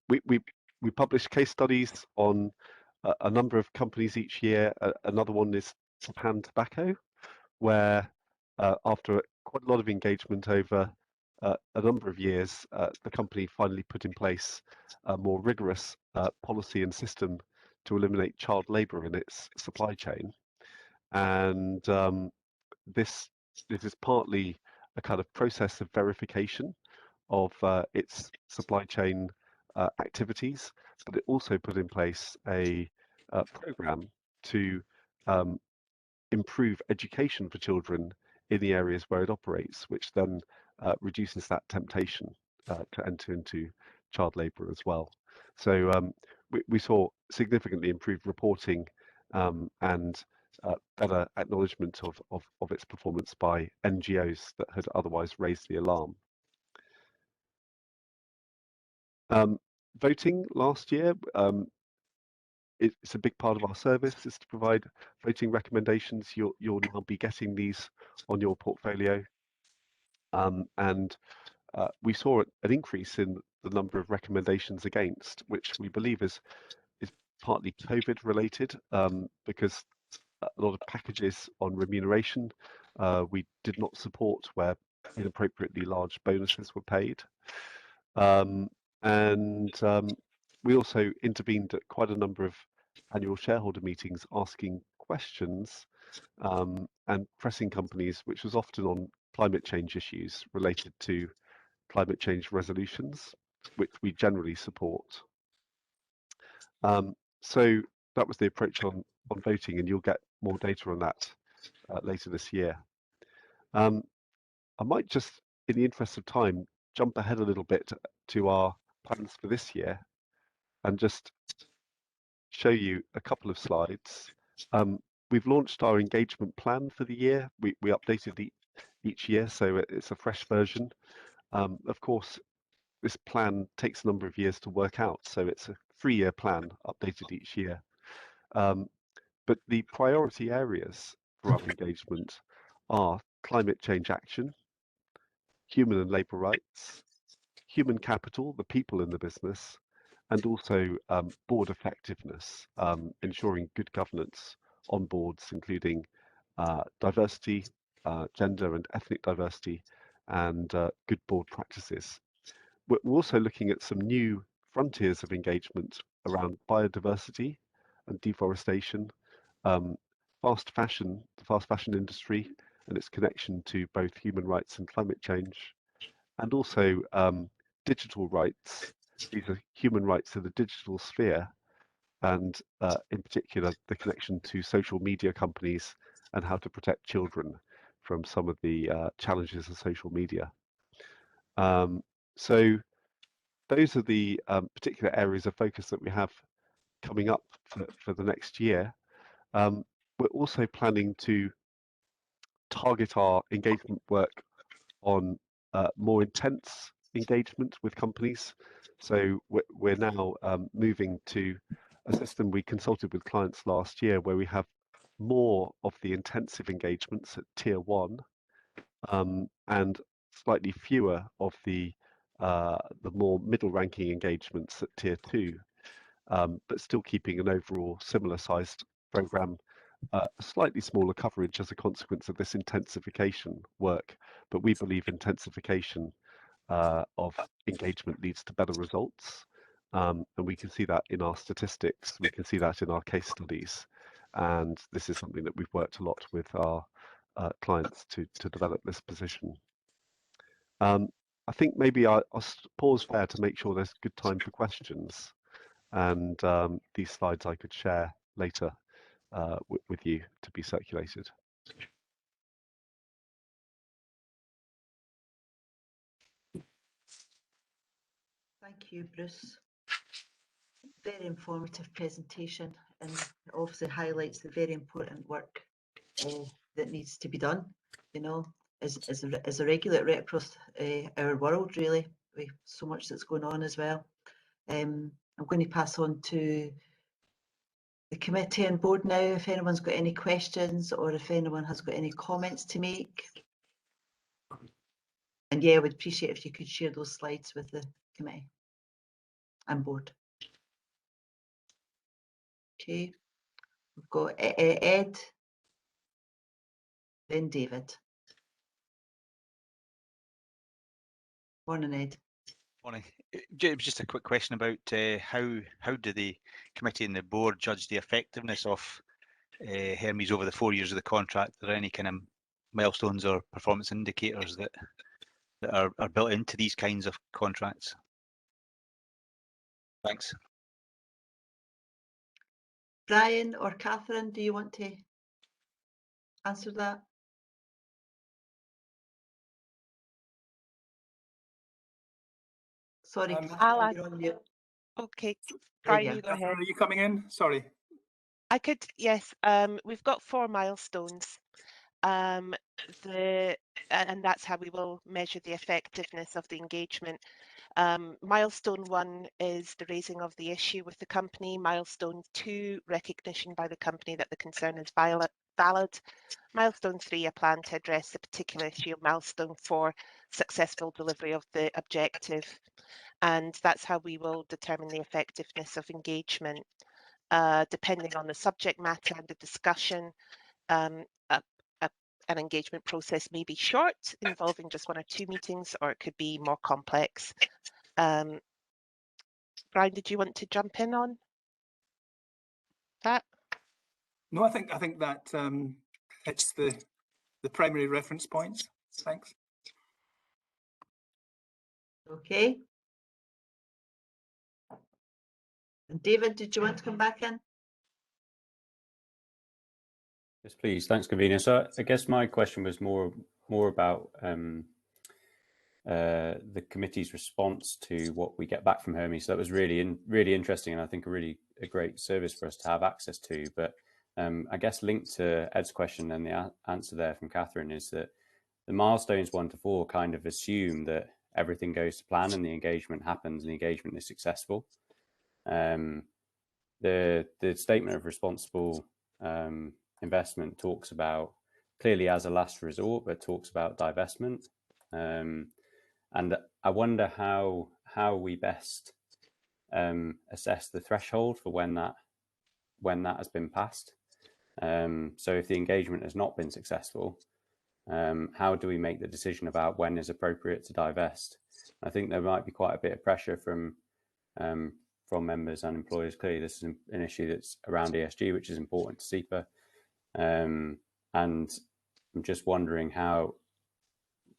We publish case studies on a number of companies each year. Another one is Japan Tobacco, where after quite a lot of engagement over a number of years, the company finally put in place a more rigorous policy and system to eliminate child labour in its supply chain. And this is partly a kind of process of verification of its supply chain activities, but it also put in place a program to improve education for children in the areas where it operates, which then reduces that temptation to enter into child labour as well. So we saw significantly improved reporting and better acknowledgement of its performance by NGOs that had otherwise raised the alarm. Voting last year, it's a big part of our service is to provide voting recommendations. You'll now be getting these on your portfolio. And we saw an increase in the number of recommendations against, which we believe is partly COVID related, because a lot of packages on remuneration we did not support where inappropriately large bonuses were paid. We also intervened at quite a number of annual shareholder meetings asking questions and pressing companies, which was often on climate change issues related to climate change resolutions, which we generally support. So that was the approach on voting, and you'll get more data on that later this year. I might just, in the interest of time, jump ahead a little bit to our plans for this year and just show you a couple of slides. We've launched our engagement plan for the year. We updated each year, so it's a fresh version. Of course, this plan takes a number of years to work out, so it's a 3-year plan updated each year. But the priority areas for our engagement are climate change action, human and labour rights, human capital, the people in the business, and also board effectiveness, ensuring good governance on boards, including diversity, gender and ethnic diversity, and good board practices. We're also looking at some new frontiers of engagement around biodiversity and deforestation, the fast fashion industry and its connection to both human rights and climate change, and also digital rights. These are human rights in the digital sphere, and in particular the connection to social media companies and how to protect children from some of the challenges of social media. So those are the particular areas of focus that we have coming up for the next year. We're also planning to target our engagement work on more intense engagement with companies. So we're now moving to a system we consulted with clients last year where we have more of the intensive engagements at tier 1 and slightly fewer of the more middle ranking engagements at tier 2, but still keeping an overall similar sized program, slightly smaller coverage as a consequence of this intensification work. But we believe intensification of engagement leads to better results. And we can see that in our statistics, we can see that in our case studies. And this is something that we've worked a lot with our clients to develop this position. I think maybe I'll pause there to make sure there's good time for questions. And these slides I could share later with you to be circulated. Thank you, Bruce. Very informative presentation, and it obviously highlights the very important work that needs to be done, you know, as a regulator across our world, really, with so much that's going on as well. I'm going to pass on to the committee and board now, if anyone's got any questions or if anyone has got any comments to make. And yeah, I would appreciate if you could share those slides with the committee and board. Okay, we've got Ed, then David. Morning, Ed. Morning. It was just a quick question about how do the committee and the board judge the effectiveness of Hermes over the 4 years of the contract? Are there any kind of milestones or performance indicators that are built into these kinds of contracts? Thanks. Brian or Catherine, do you want to answer that? Sorry, Catherine, you're on mute. Okay, There Brian, you you go Catherine, ahead. are you coming in? Sorry. I could, yes. We've got 4 milestones. And that's how we will measure the effectiveness of the engagement. Milestone 1 is the raising of the issue with the company. Milestone 2, recognition by the company that the concern is valid. Milestone 3, a plan to address the particular issue. Milestone 4, successful delivery of the objective. And that's how we will determine the effectiveness of engagement. Depending on the subject matter and the discussion, an engagement process may be short, involving just 1 or 2 meetings, or it could be more complex. Brian, did you want to jump in on that? No, I think that hits the primary reference points. Thanks. Okay. And David, did you want to come back in? Yes, please. Thanks, convener. So I guess my question was more about the committee's response to what we get back from Hermes. So that was really interesting, and I think a great service for us to have access to. But I guess linked to Ed's question and the answer there from Catherine is that the milestones 1 to 4 kind of assume that everything goes to plan and the engagement happens and the engagement is successful. The statement of responsible investment talks about clearly as a last resort, but talks about divestment. And I wonder how we best assess the threshold for when that has been passed. So if the engagement has not been successful, how do we make the decision about when is appropriate to divest? I think there might be quite a bit of pressure from members and employers. Clearly, this is an issue that's around ESG, which is important to SEPA. And I'm just wondering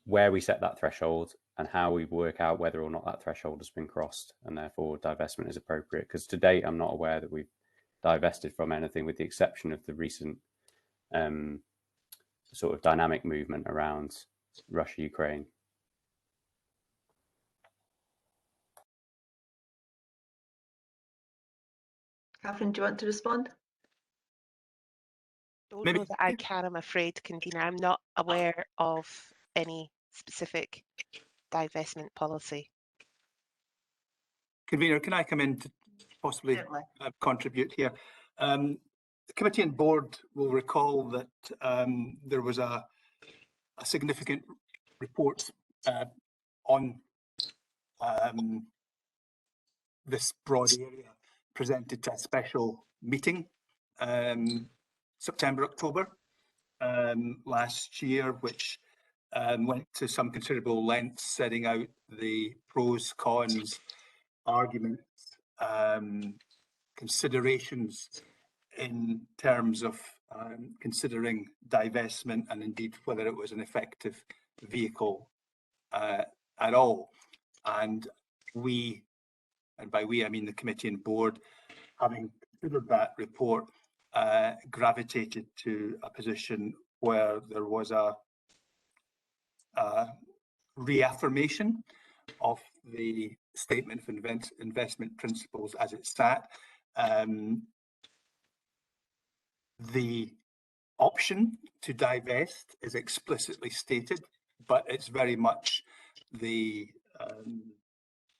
where we set that threshold and how we work out whether or not that threshold has been crossed and therefore divestment is appropriate. Because to date, I'm not aware that we've divested from anything with the exception of the recent sort of dynamic movement around Russia, Ukraine. Catherine, do you want to respond? Don't know that I can, I'm afraid, convener. I'm not aware of any specific divestment policy. Convener, can I come in to possibly Certainly. contribute here. The committee and board will recall that there was a significant report on this broad area presented to a special meeting September, October last year, which went to some considerable lengths setting out the pros, cons, arguments, considerations in terms of considering divestment and indeed whether it was an effective vehicle at all. And we, and by we I mean the committee and board, having considered that report, gravitated to a position where there was a reaffirmation of the statement of investment principles as it sat. The option to divest is explicitly stated, but it's very much the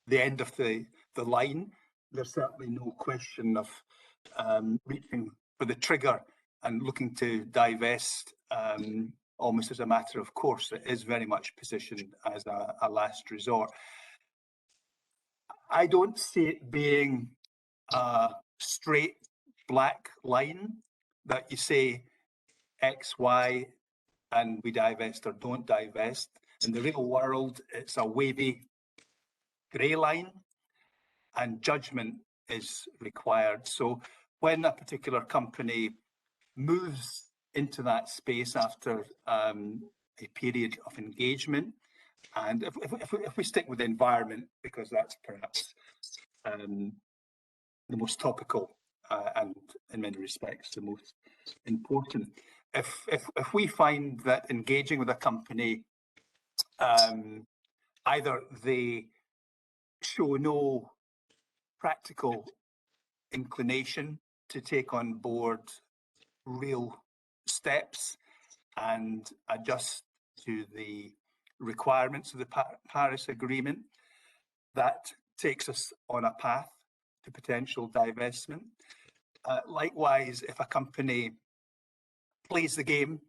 end of the line. There's certainly no question of reaching for the trigger and looking to divest almost as a matter of course. It is very much positioned as a last resort. I don't see it being a straight black line that you say X, Y, and we divest or don't divest. In the real world, it's a wavy grey line, and judgment is required. So when a particular company moves into that space after a period of engagement, and if we stick with the environment, because that's perhaps the most topical and in many respects the most important. If we find that engaging with a company, either they show no practical inclination to take on board real steps and adjust to the requirements of the Paris Agreement, that takes us on a path to potential divestment. Likewise, if a company plays the game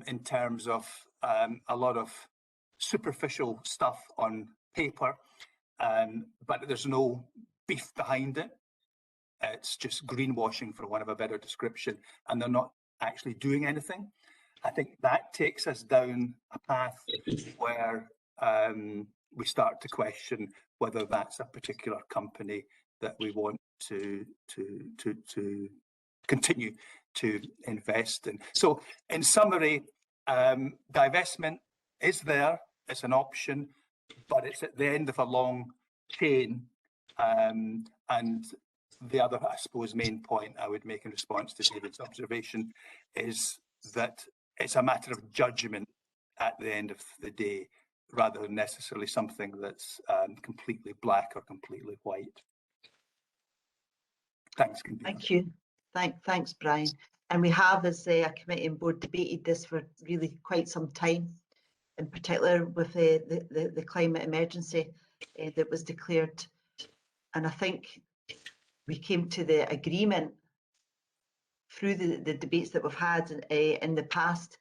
in terms of a lot of superficial stuff on paper, but there's no beef behind it, it's just greenwashing, for want of a better description, and they're not actually doing anything, I think that takes us down a path where we start to question whether that's a particular company that we want to continue to invest in. So in summary, divestment is there, it's an option, but it's at the end of a long chain. And the other, I suppose, main point I would make in response to David's observation is that it's a matter of judgment at the end of the day, rather than necessarily something that's completely black or completely white. Thanks, Convener. Thank you. Thanks, Brian. And we have, as a committee and board, debated this for really quite some time, in particular with the climate emergency that was declared. And I think we came to the agreement through the debates that we've had in the past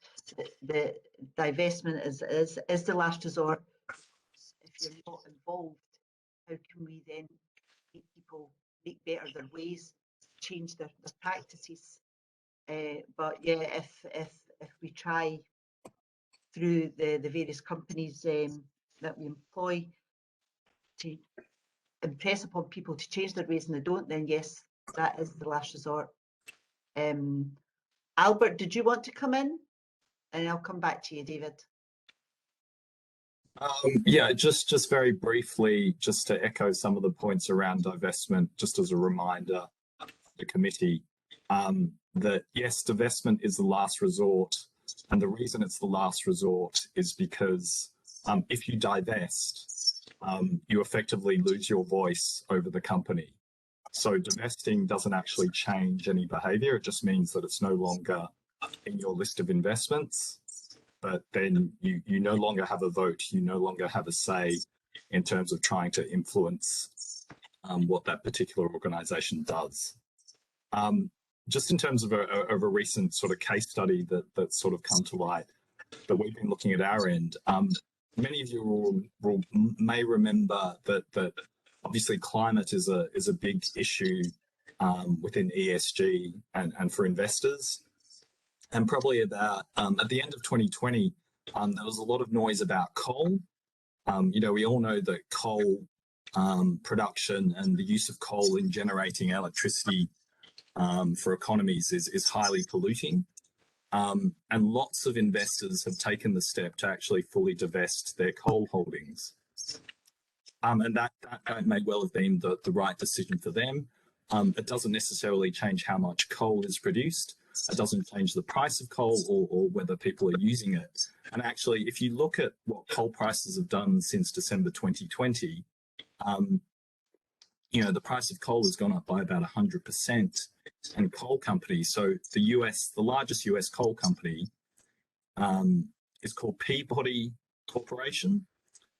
that divestment is the last resort. If you're not involved, how can we then make people make better their ways, change their practices? But yeah, if we try through the various companies that we employ to impress upon people to change their ways and they don't, then yes, that is the last resort. Albert, did you want to come in? And I'll come back to you, David. Yeah, just very briefly, just to echo some of the points around divestment, just as a reminder to the committee, that yes, divestment is the last resort. And the reason it's the last resort is because if you divest, you effectively lose your voice over the company. So divesting doesn't actually change any behavior. It just means that it's no longer in your list of investments, but then you no longer have a vote. You no longer have a say in terms of trying to influence what that particular organisation does. Just in terms of a recent sort of case study that's sort of come to light that we've been looking at our end, many of you may remember that obviously climate is a big issue within ESG and for investors. And probably about at the end of 2020, there was a lot of noise about coal. You know, we all know that coal production and the use of coal in generating electricity for economies is highly polluting. And lots of investors have taken the step to actually fully divest their coal holdings. And that may well have been the right decision for them. It doesn't necessarily change how much coal is produced. It doesn't change the price of coal or whether people are using it. And actually, if you look at what coal prices have done since December 2020, you know, the price of coal has gone up by about 100%. And coal companies, so the largest US coal company is called Peabody Corporation,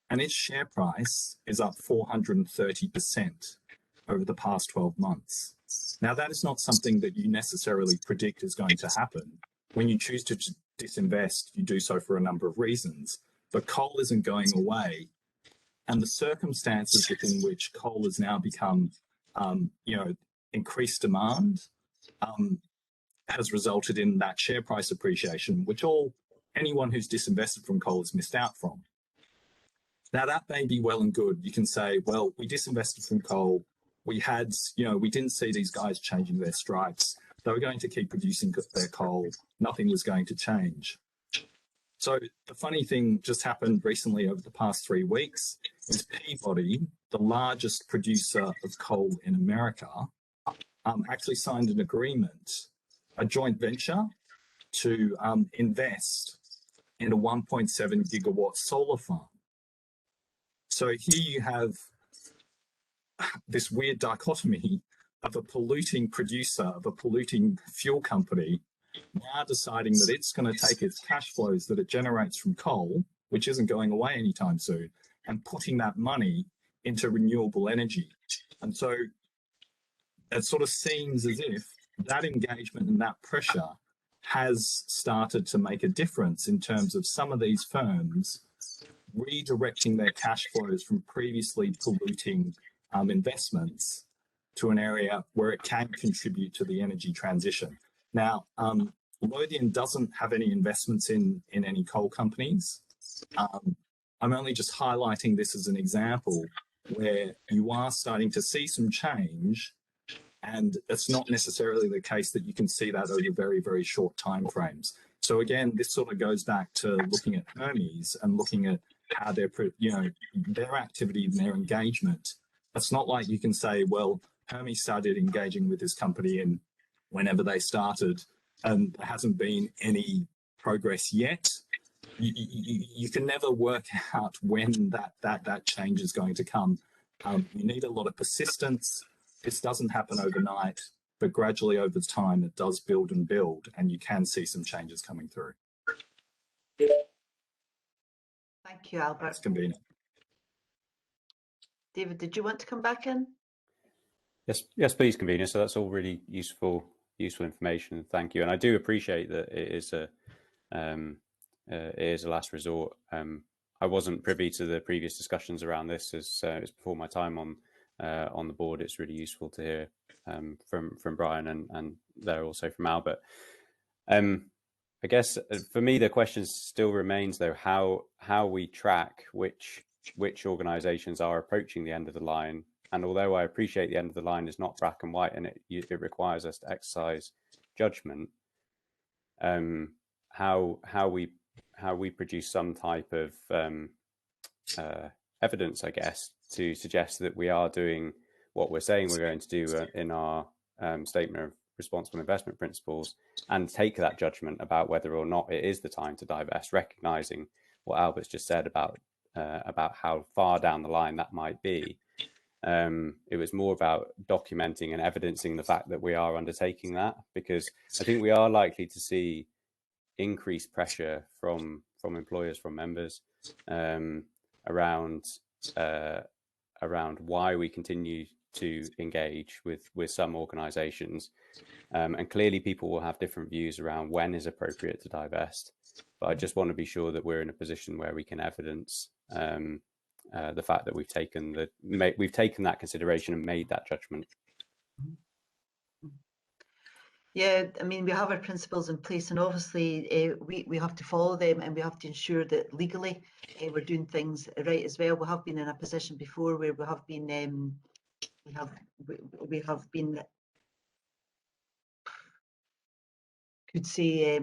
and its share price is up 430% over the past 12 months. Now, that is not something that you necessarily predict is going to happen. When you choose to disinvest, you do so for a number of reasons, but coal isn't going away. And the circumstances within which coal has now become, you know, increased demand has resulted in that share price appreciation, which anyone who's disinvested from coal has missed out from. Now, that may be well and good. You can say, well, we disinvested from coal. We had, you know, we didn't see these guys changing their stripes. They were going to keep producing their coal. Nothing was going to change. So the funny thing just happened recently over the past 3 weeks is Peabody, the largest producer of coal in America, actually signed an agreement, a joint venture to invest in a 1.7 gigawatt solar farm. So here you have this weird dichotomy of a polluting producer, of a polluting fuel company, now deciding that it's going to take its cash flows that it generates from coal, which isn't going away anytime soon, and putting that money into renewable energy. And so it sort of seems as if that engagement and that pressure has started to make a difference in terms of some of these firms redirecting their cash flows from previously polluting investments to an area where it can contribute to the energy transition. Now, Lothian doesn't have any investments in any coal companies. I'm only just highlighting this as an example where you are starting to see some change, and it's not necessarily the case that you can see that over very, very short time frames. So again, this sort of goes back to looking at Hermes and looking at how they're, you know, their activity and their engagement. It's not like you can say, well, Hermes started engaging with this company in whenever they started, and there hasn't been any progress yet. You can never work out when that change is going to come. You need a lot of persistence. This doesn't happen overnight, but gradually over time, it does build and build, and you can see some changes coming through. Thank you, Albert. That's convenient. David, did you want to come back in? Yes, please, convener. So that's all really useful information. Thank you, and I do appreciate that it is a last resort. I wasn't privy to the previous discussions around this, as it's before my time on the board. It's really useful to hear from Brian and there also from Albert. I guess for me the question still remains though how we track which organisations are approaching the end of the line. And although I appreciate the end of the line is not black and white and it requires us to exercise judgment, how we produce some type of evidence, I guess, to suggest that we are doing what we're saying we're going to do in our statement of responsible investment principles, and take that judgment about whether or not it is the time to divest, recognising what Albert's just said about how far down the line that might be. It was more about documenting and evidencing the fact that we are undertaking that, because I think we are likely to see increased pressure from employers, from members, around why we continue to engage with some organisations, and clearly people will have different views around when is appropriate to divest. But I just want to be sure that we're in a position where we can evidence the fact that we've taken that consideration and made that judgment. Yeah, I mean, we have our principles in place, and obviously we have to follow them, and we have to ensure that legally we're doing things right as well. We have been in a position before where we have been could say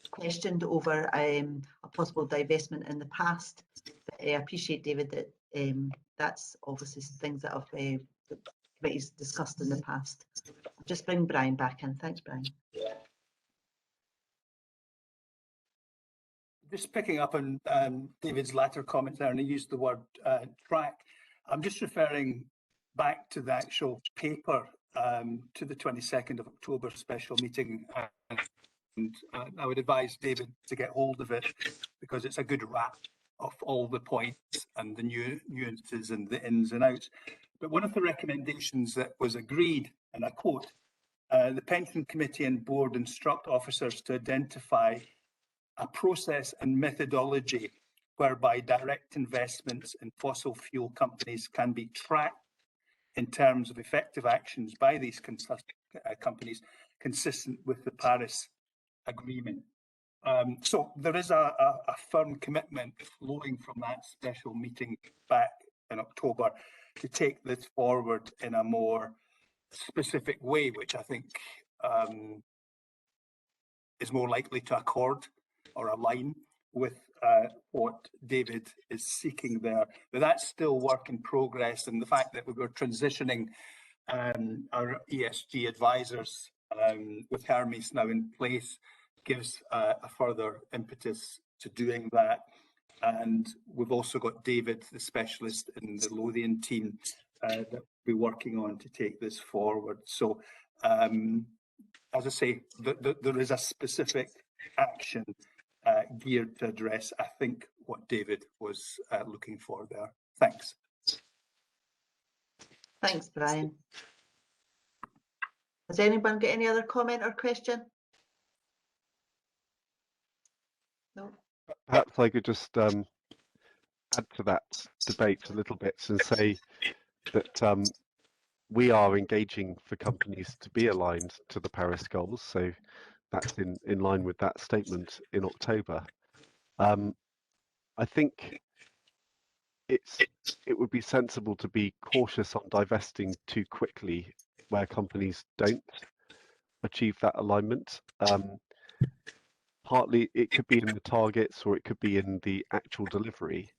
questioned over a possible divestment in the past. But I appreciate, David, that that's obviously some things that have the committee's discussed in the past. I'll just bring Brian back in. Thanks, Brian. Just picking up on David's latter comment there, and he used the word track. I'm just referring back to the actual paper, to the 22nd of October special meeting. And I would advise David to get hold of it, because it's a good wrap of all the points and the nuances and the ins and outs. But one of the recommendations that was agreed, and I quote, the Pension Committee and Board instruct officers to identify a process and methodology whereby direct investments in fossil fuel companies can be tracked in terms of effective actions by these companies consistent with the Paris Agreement. So there is a firm commitment flowing from that special meeting back in October to take this forward in a more specific way, which I think is more likely to accord or align with what David is seeking there. But that's still work in progress, and the fact that we were transitioning our ESG advisors with Hermes now in place gives a further impetus to doing that. And we've also got David, the specialist in the Lothian team, that will be working on to take this forward. So, as I say, there is a specific action geared to address, I think, what David was looking for there. Thanks. Thanks, Brian. Has anyone got any other comment or question? No. Perhaps I could just add to that debate a little bit and say that we are engaging for companies to be aligned to the Paris goals. So that's in line with that statement in October. I think it would be sensible to be cautious on divesting too quickly where companies don't achieve that alignment. Partly it could be in the targets, or it could be in the actual delivery.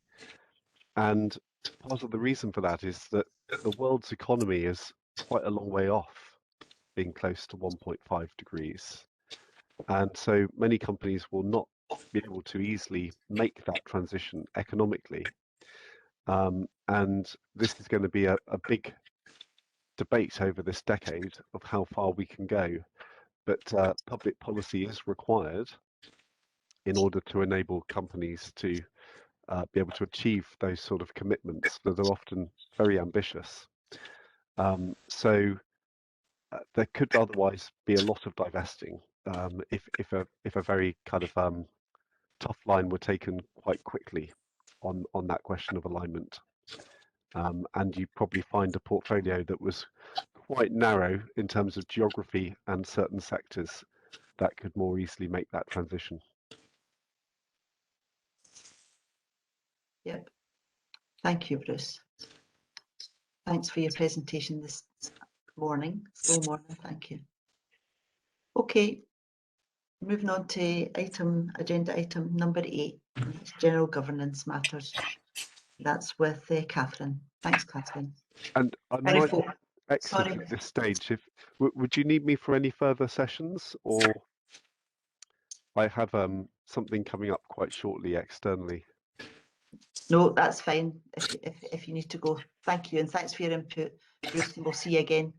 And part of the reason for that is that the world's economy is quite a long way off being close to 1.5 degrees. And so many companies will not be able to easily make that transition economically. And this is going to be a big debate over this decade of how far we can go. But public policy is required in order to enable companies to be able to achieve those sort of commitments that are often very ambitious. So there could otherwise be a lot of divesting if a very kind of tough line were taken quite quickly on that question of alignment. And you probably find a portfolio that was quite narrow in terms of geography and certain sectors that could more easily make that transition. Yep. Thank you, Bruce. Thanks for your presentation this morning. Slow morning, thank you. Okay, moving on to agenda item number 8, general governance matters. That's with Catherine. Thanks, Catherine. And I might exit at this stage. Would you need me for any further sessions, or I have something coming up quite shortly externally? No, that's fine if you need to go. Thank you, and thanks for your input, Bruce, and we'll see you again.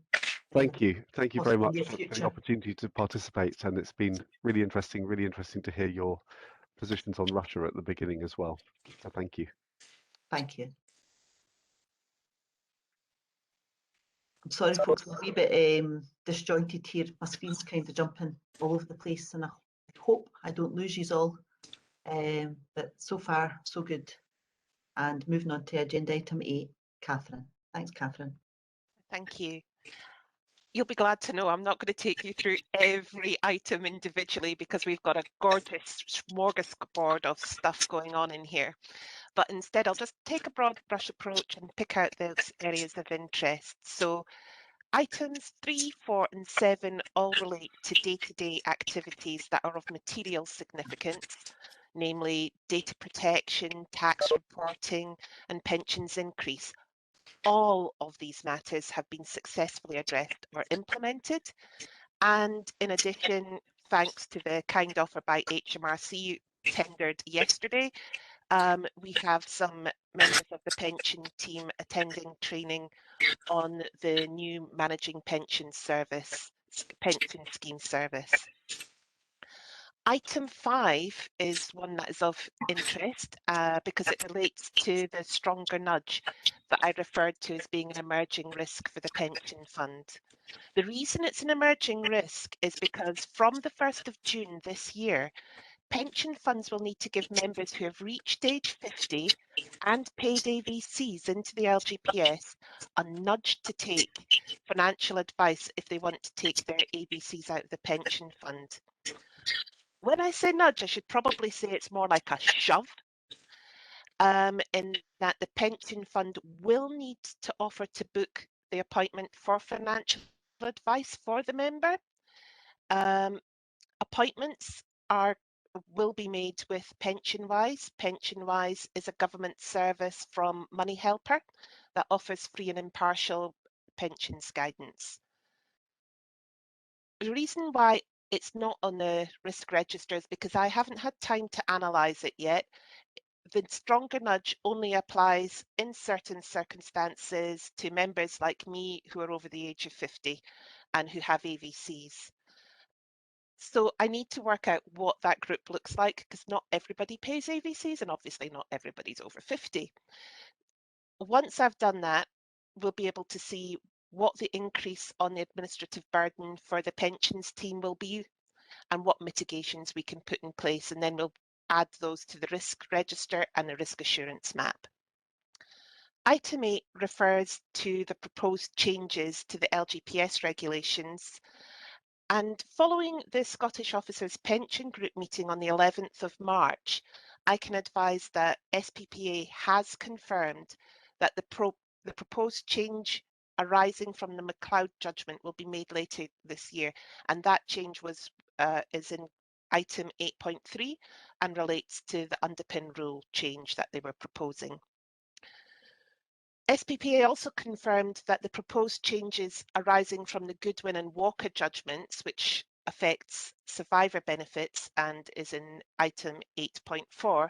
Thank you very much for future. the opportunity to participate, and it's been really interesting to hear your positions on Russia at the beginning as well. So thank you. Thank you. I'm sorry, folks, I'm a wee bit disjointed here. My screen's kind of jumping all over the place, and I hope I don't lose you all. But so far, so good. And moving on to agenda item 8, Catherine. Thanks, Catherine. Thank you. You'll be glad to know I'm not going to take you through every item individually because we've got a gorgeous smorgasbord of stuff going on in here. But instead, I'll just take a broad brush approach and pick out those areas of interest. So items 3, 4 and 7 all relate to day-to-day activities that are of material significance, namely data protection, tax reporting and pensions increase. All of these matters have been successfully addressed or implemented. And in addition, thanks to the kind offer by HMRC tendered yesterday, we have some members of the pension team attending training on the new managing pension scheme service. Item 5 is one that is of interest because it relates to the stronger nudge that I referred to as being an emerging risk for the pension fund. The reason it's an emerging risk is because from the 1st of June this year, pension funds will need to give members who have reached age 50 and paid AVCs into the LGPS a nudge to take financial advice if they want to take their AVCs out of the pension fund. When I say nudge, I should probably say it's more like a shove, in that the pension fund will need to offer to book the appointment for financial advice for the member. Appointments will be made with PensionWise. PensionWise is a government service from Money Helper that offers free and impartial pensions guidance. The reason why it's not on the risk register is because I haven't had time to analyse it yet. The stronger nudge only applies in certain circumstances to members like me who are over the age of 50 and who have AVCs. So I need to work out what that group looks like because not everybody pays AVCs and obviously not everybody's over 50. Once I've done that, we'll be able to see what the increase on the administrative burden for the pensions team will be and what mitigations we can put in place, and then we'll add those to the risk register and the risk assurance map. Item 8 refers to the proposed changes to the LGPS regulations. And following the Scottish Officers Pension Group meeting on the 11th of March, I can advise that SPPA has confirmed that the proposed change arising from the McLeod judgment will be made later this year, and that change is in item 8.3 and relates to the underpin rule change that they were proposing. SPPA also confirmed that the proposed changes arising from the Goodwin and Walker judgments, which affects survivor benefits and is in item 8.4,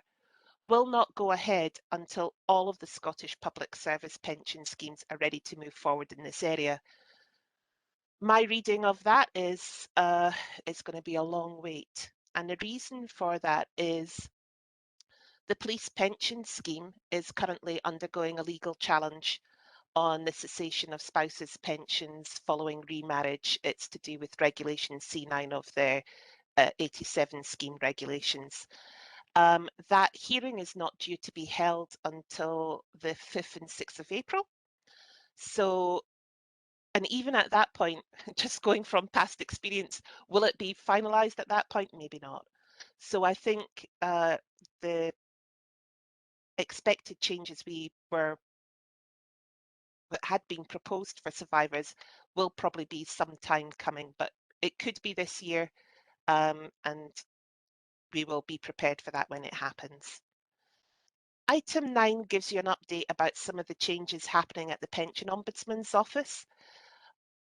will not go ahead until all of the Scottish Public Service pension schemes are ready to move forward in this area. My reading of that is it's going to be a long wait. And the reason for that is the police pension scheme is currently undergoing a legal challenge on the cessation of spouses' pensions following remarriage. It's to do with regulation C9 of their 87 scheme regulations. That hearing is not due to be held until the 5th and 6th of April. So, and even at that point, just going from past experience, will it be finalised at that point? Maybe not. So I think the expected changes that had been proposed for survivors will probably be some time coming, but it could be this year, and we will be prepared for that when it happens. Item 9 gives you an update about some of the changes happening at the Pension Ombudsman's Office.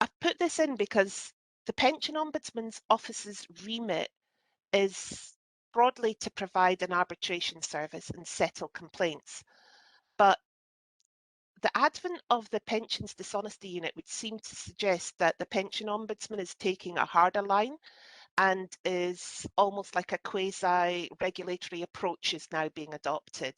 I've put this in because the Pension Ombudsman's Office's remit is broadly to provide an arbitration service and settle complaints. But the advent of the Pensions Dishonesty Unit would seem to suggest that the Pension Ombudsman is taking a harder line and is almost like a quasi-regulatory approach is now being adopted.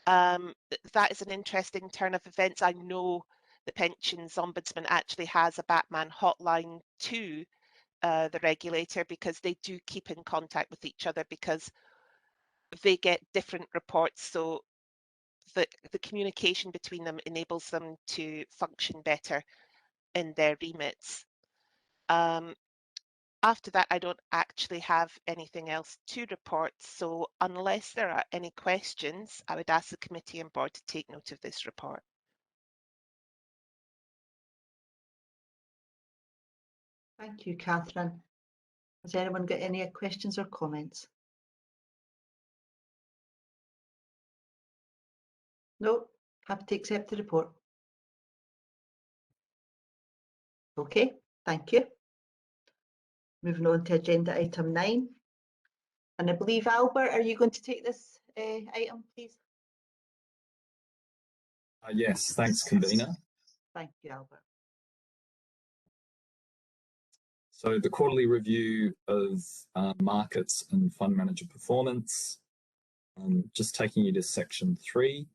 That is an interesting turn of events. I know the Pensions Ombudsman actually has a Batman hotline to the regulator, because they do keep in contact with each other because they get different reports. So the communication between them enables them to function better in their remits. After that, I don't actually have anything else to report. So unless there are any questions, I would ask the committee and board to take note of this report. Thank you, Catherine. Has anyone got any questions or comments? No, happy to accept the report. Okay, thank you. Moving on to agenda item 9. And I believe, Albert, are you going to take this item, please? Yes, thanks, convener. Thank you, Albert. So the quarterly review of markets and fund manager performance. Just taking you to section 3.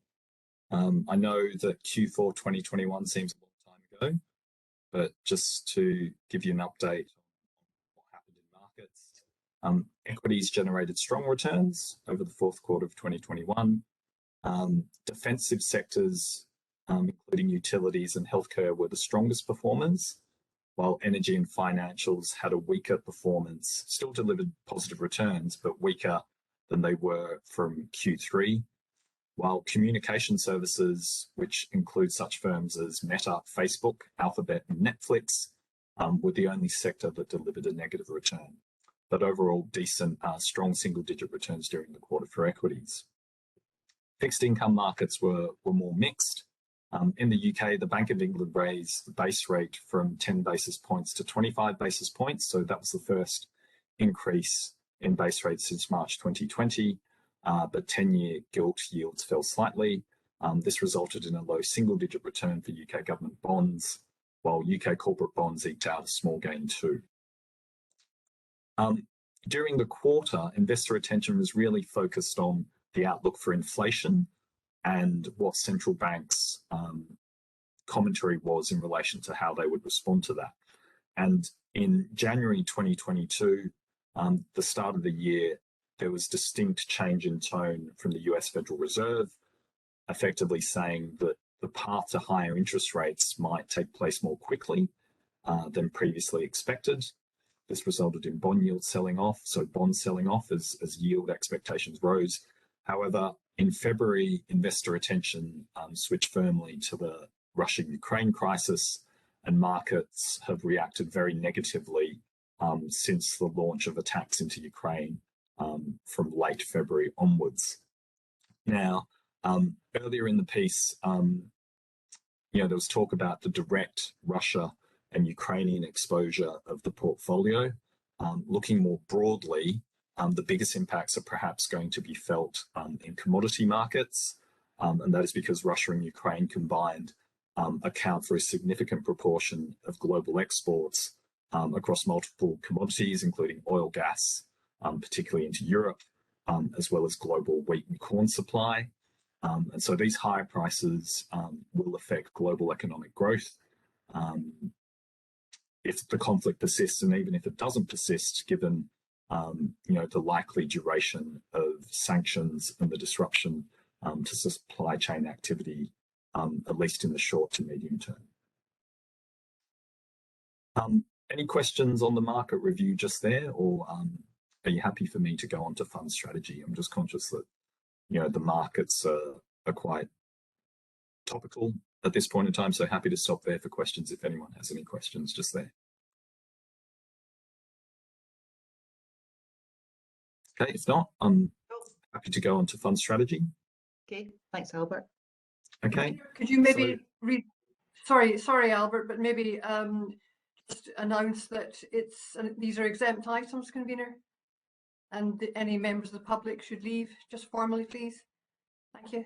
I know that Q4 2021 seems a long time ago, but just to give you an update on what happened in markets. Equities generated strong returns over the fourth quarter of 2021. Defensive sectors, including utilities and healthcare, were the strongest performers, while energy and financials had a weaker performance, still delivered positive returns, but weaker than they were from Q3. While communication services, which include such firms as Meta, Facebook, Alphabet, and Netflix, were the only sector that delivered a negative return. But overall, decent, strong single-digit returns during the quarter for equities. Fixed income markets were more mixed. In the UK, the Bank of England raised the base rate from 10 basis points to 25 basis points. So that was the first increase in base rates since March 2020. But 10-year gilt yields fell slightly. This resulted in a low single-digit return for UK government bonds, while UK corporate bonds eked out a small gain too. During the quarter, investor attention was really focused on the outlook for inflation and what central banks' commentary was in relation to how they would respond to that. And in January 2022, the start of the year, there was distinct change in tone from the US Federal Reserve, effectively saying that the path to higher interest rates might take place more quickly than previously expected. This resulted in bond yields selling off, so bonds selling off as yield expectations rose. However, in February, investor attention switched firmly to the Russia-Ukraine crisis, and markets have reacted very negatively since the launch of attacks into Ukraine from late February onwards. Now, earlier in the piece, there was talk about the direct Russia and Ukrainian exposure of the portfolio. Looking more broadly, the biggest impacts are perhaps going to be felt in commodity markets, and that is because Russia and Ukraine combined account for a significant proportion of global exports across multiple commodities, including oil, gas, particularly into Europe, as well as global wheat and corn supply. And so these higher prices will affect global economic growth. If the conflict persists, and even if it doesn't persist, given the likely duration of sanctions and the disruption to supply chain activity, at least in the short to medium term. Any questions on the market review just there, or are you happy for me to go on to fund strategy? I'm just conscious that the markets are quite topical at this point in time, so happy to stop there for questions if anyone has any questions just there. Okay, if not, I'm happy to go on to fund strategy. Okay, thanks, Albert. Okay. Could you maybe read? Sorry, Albert, but maybe just announce that these are exempt items, convener, and any members of the public should leave just formally, please. Thank you.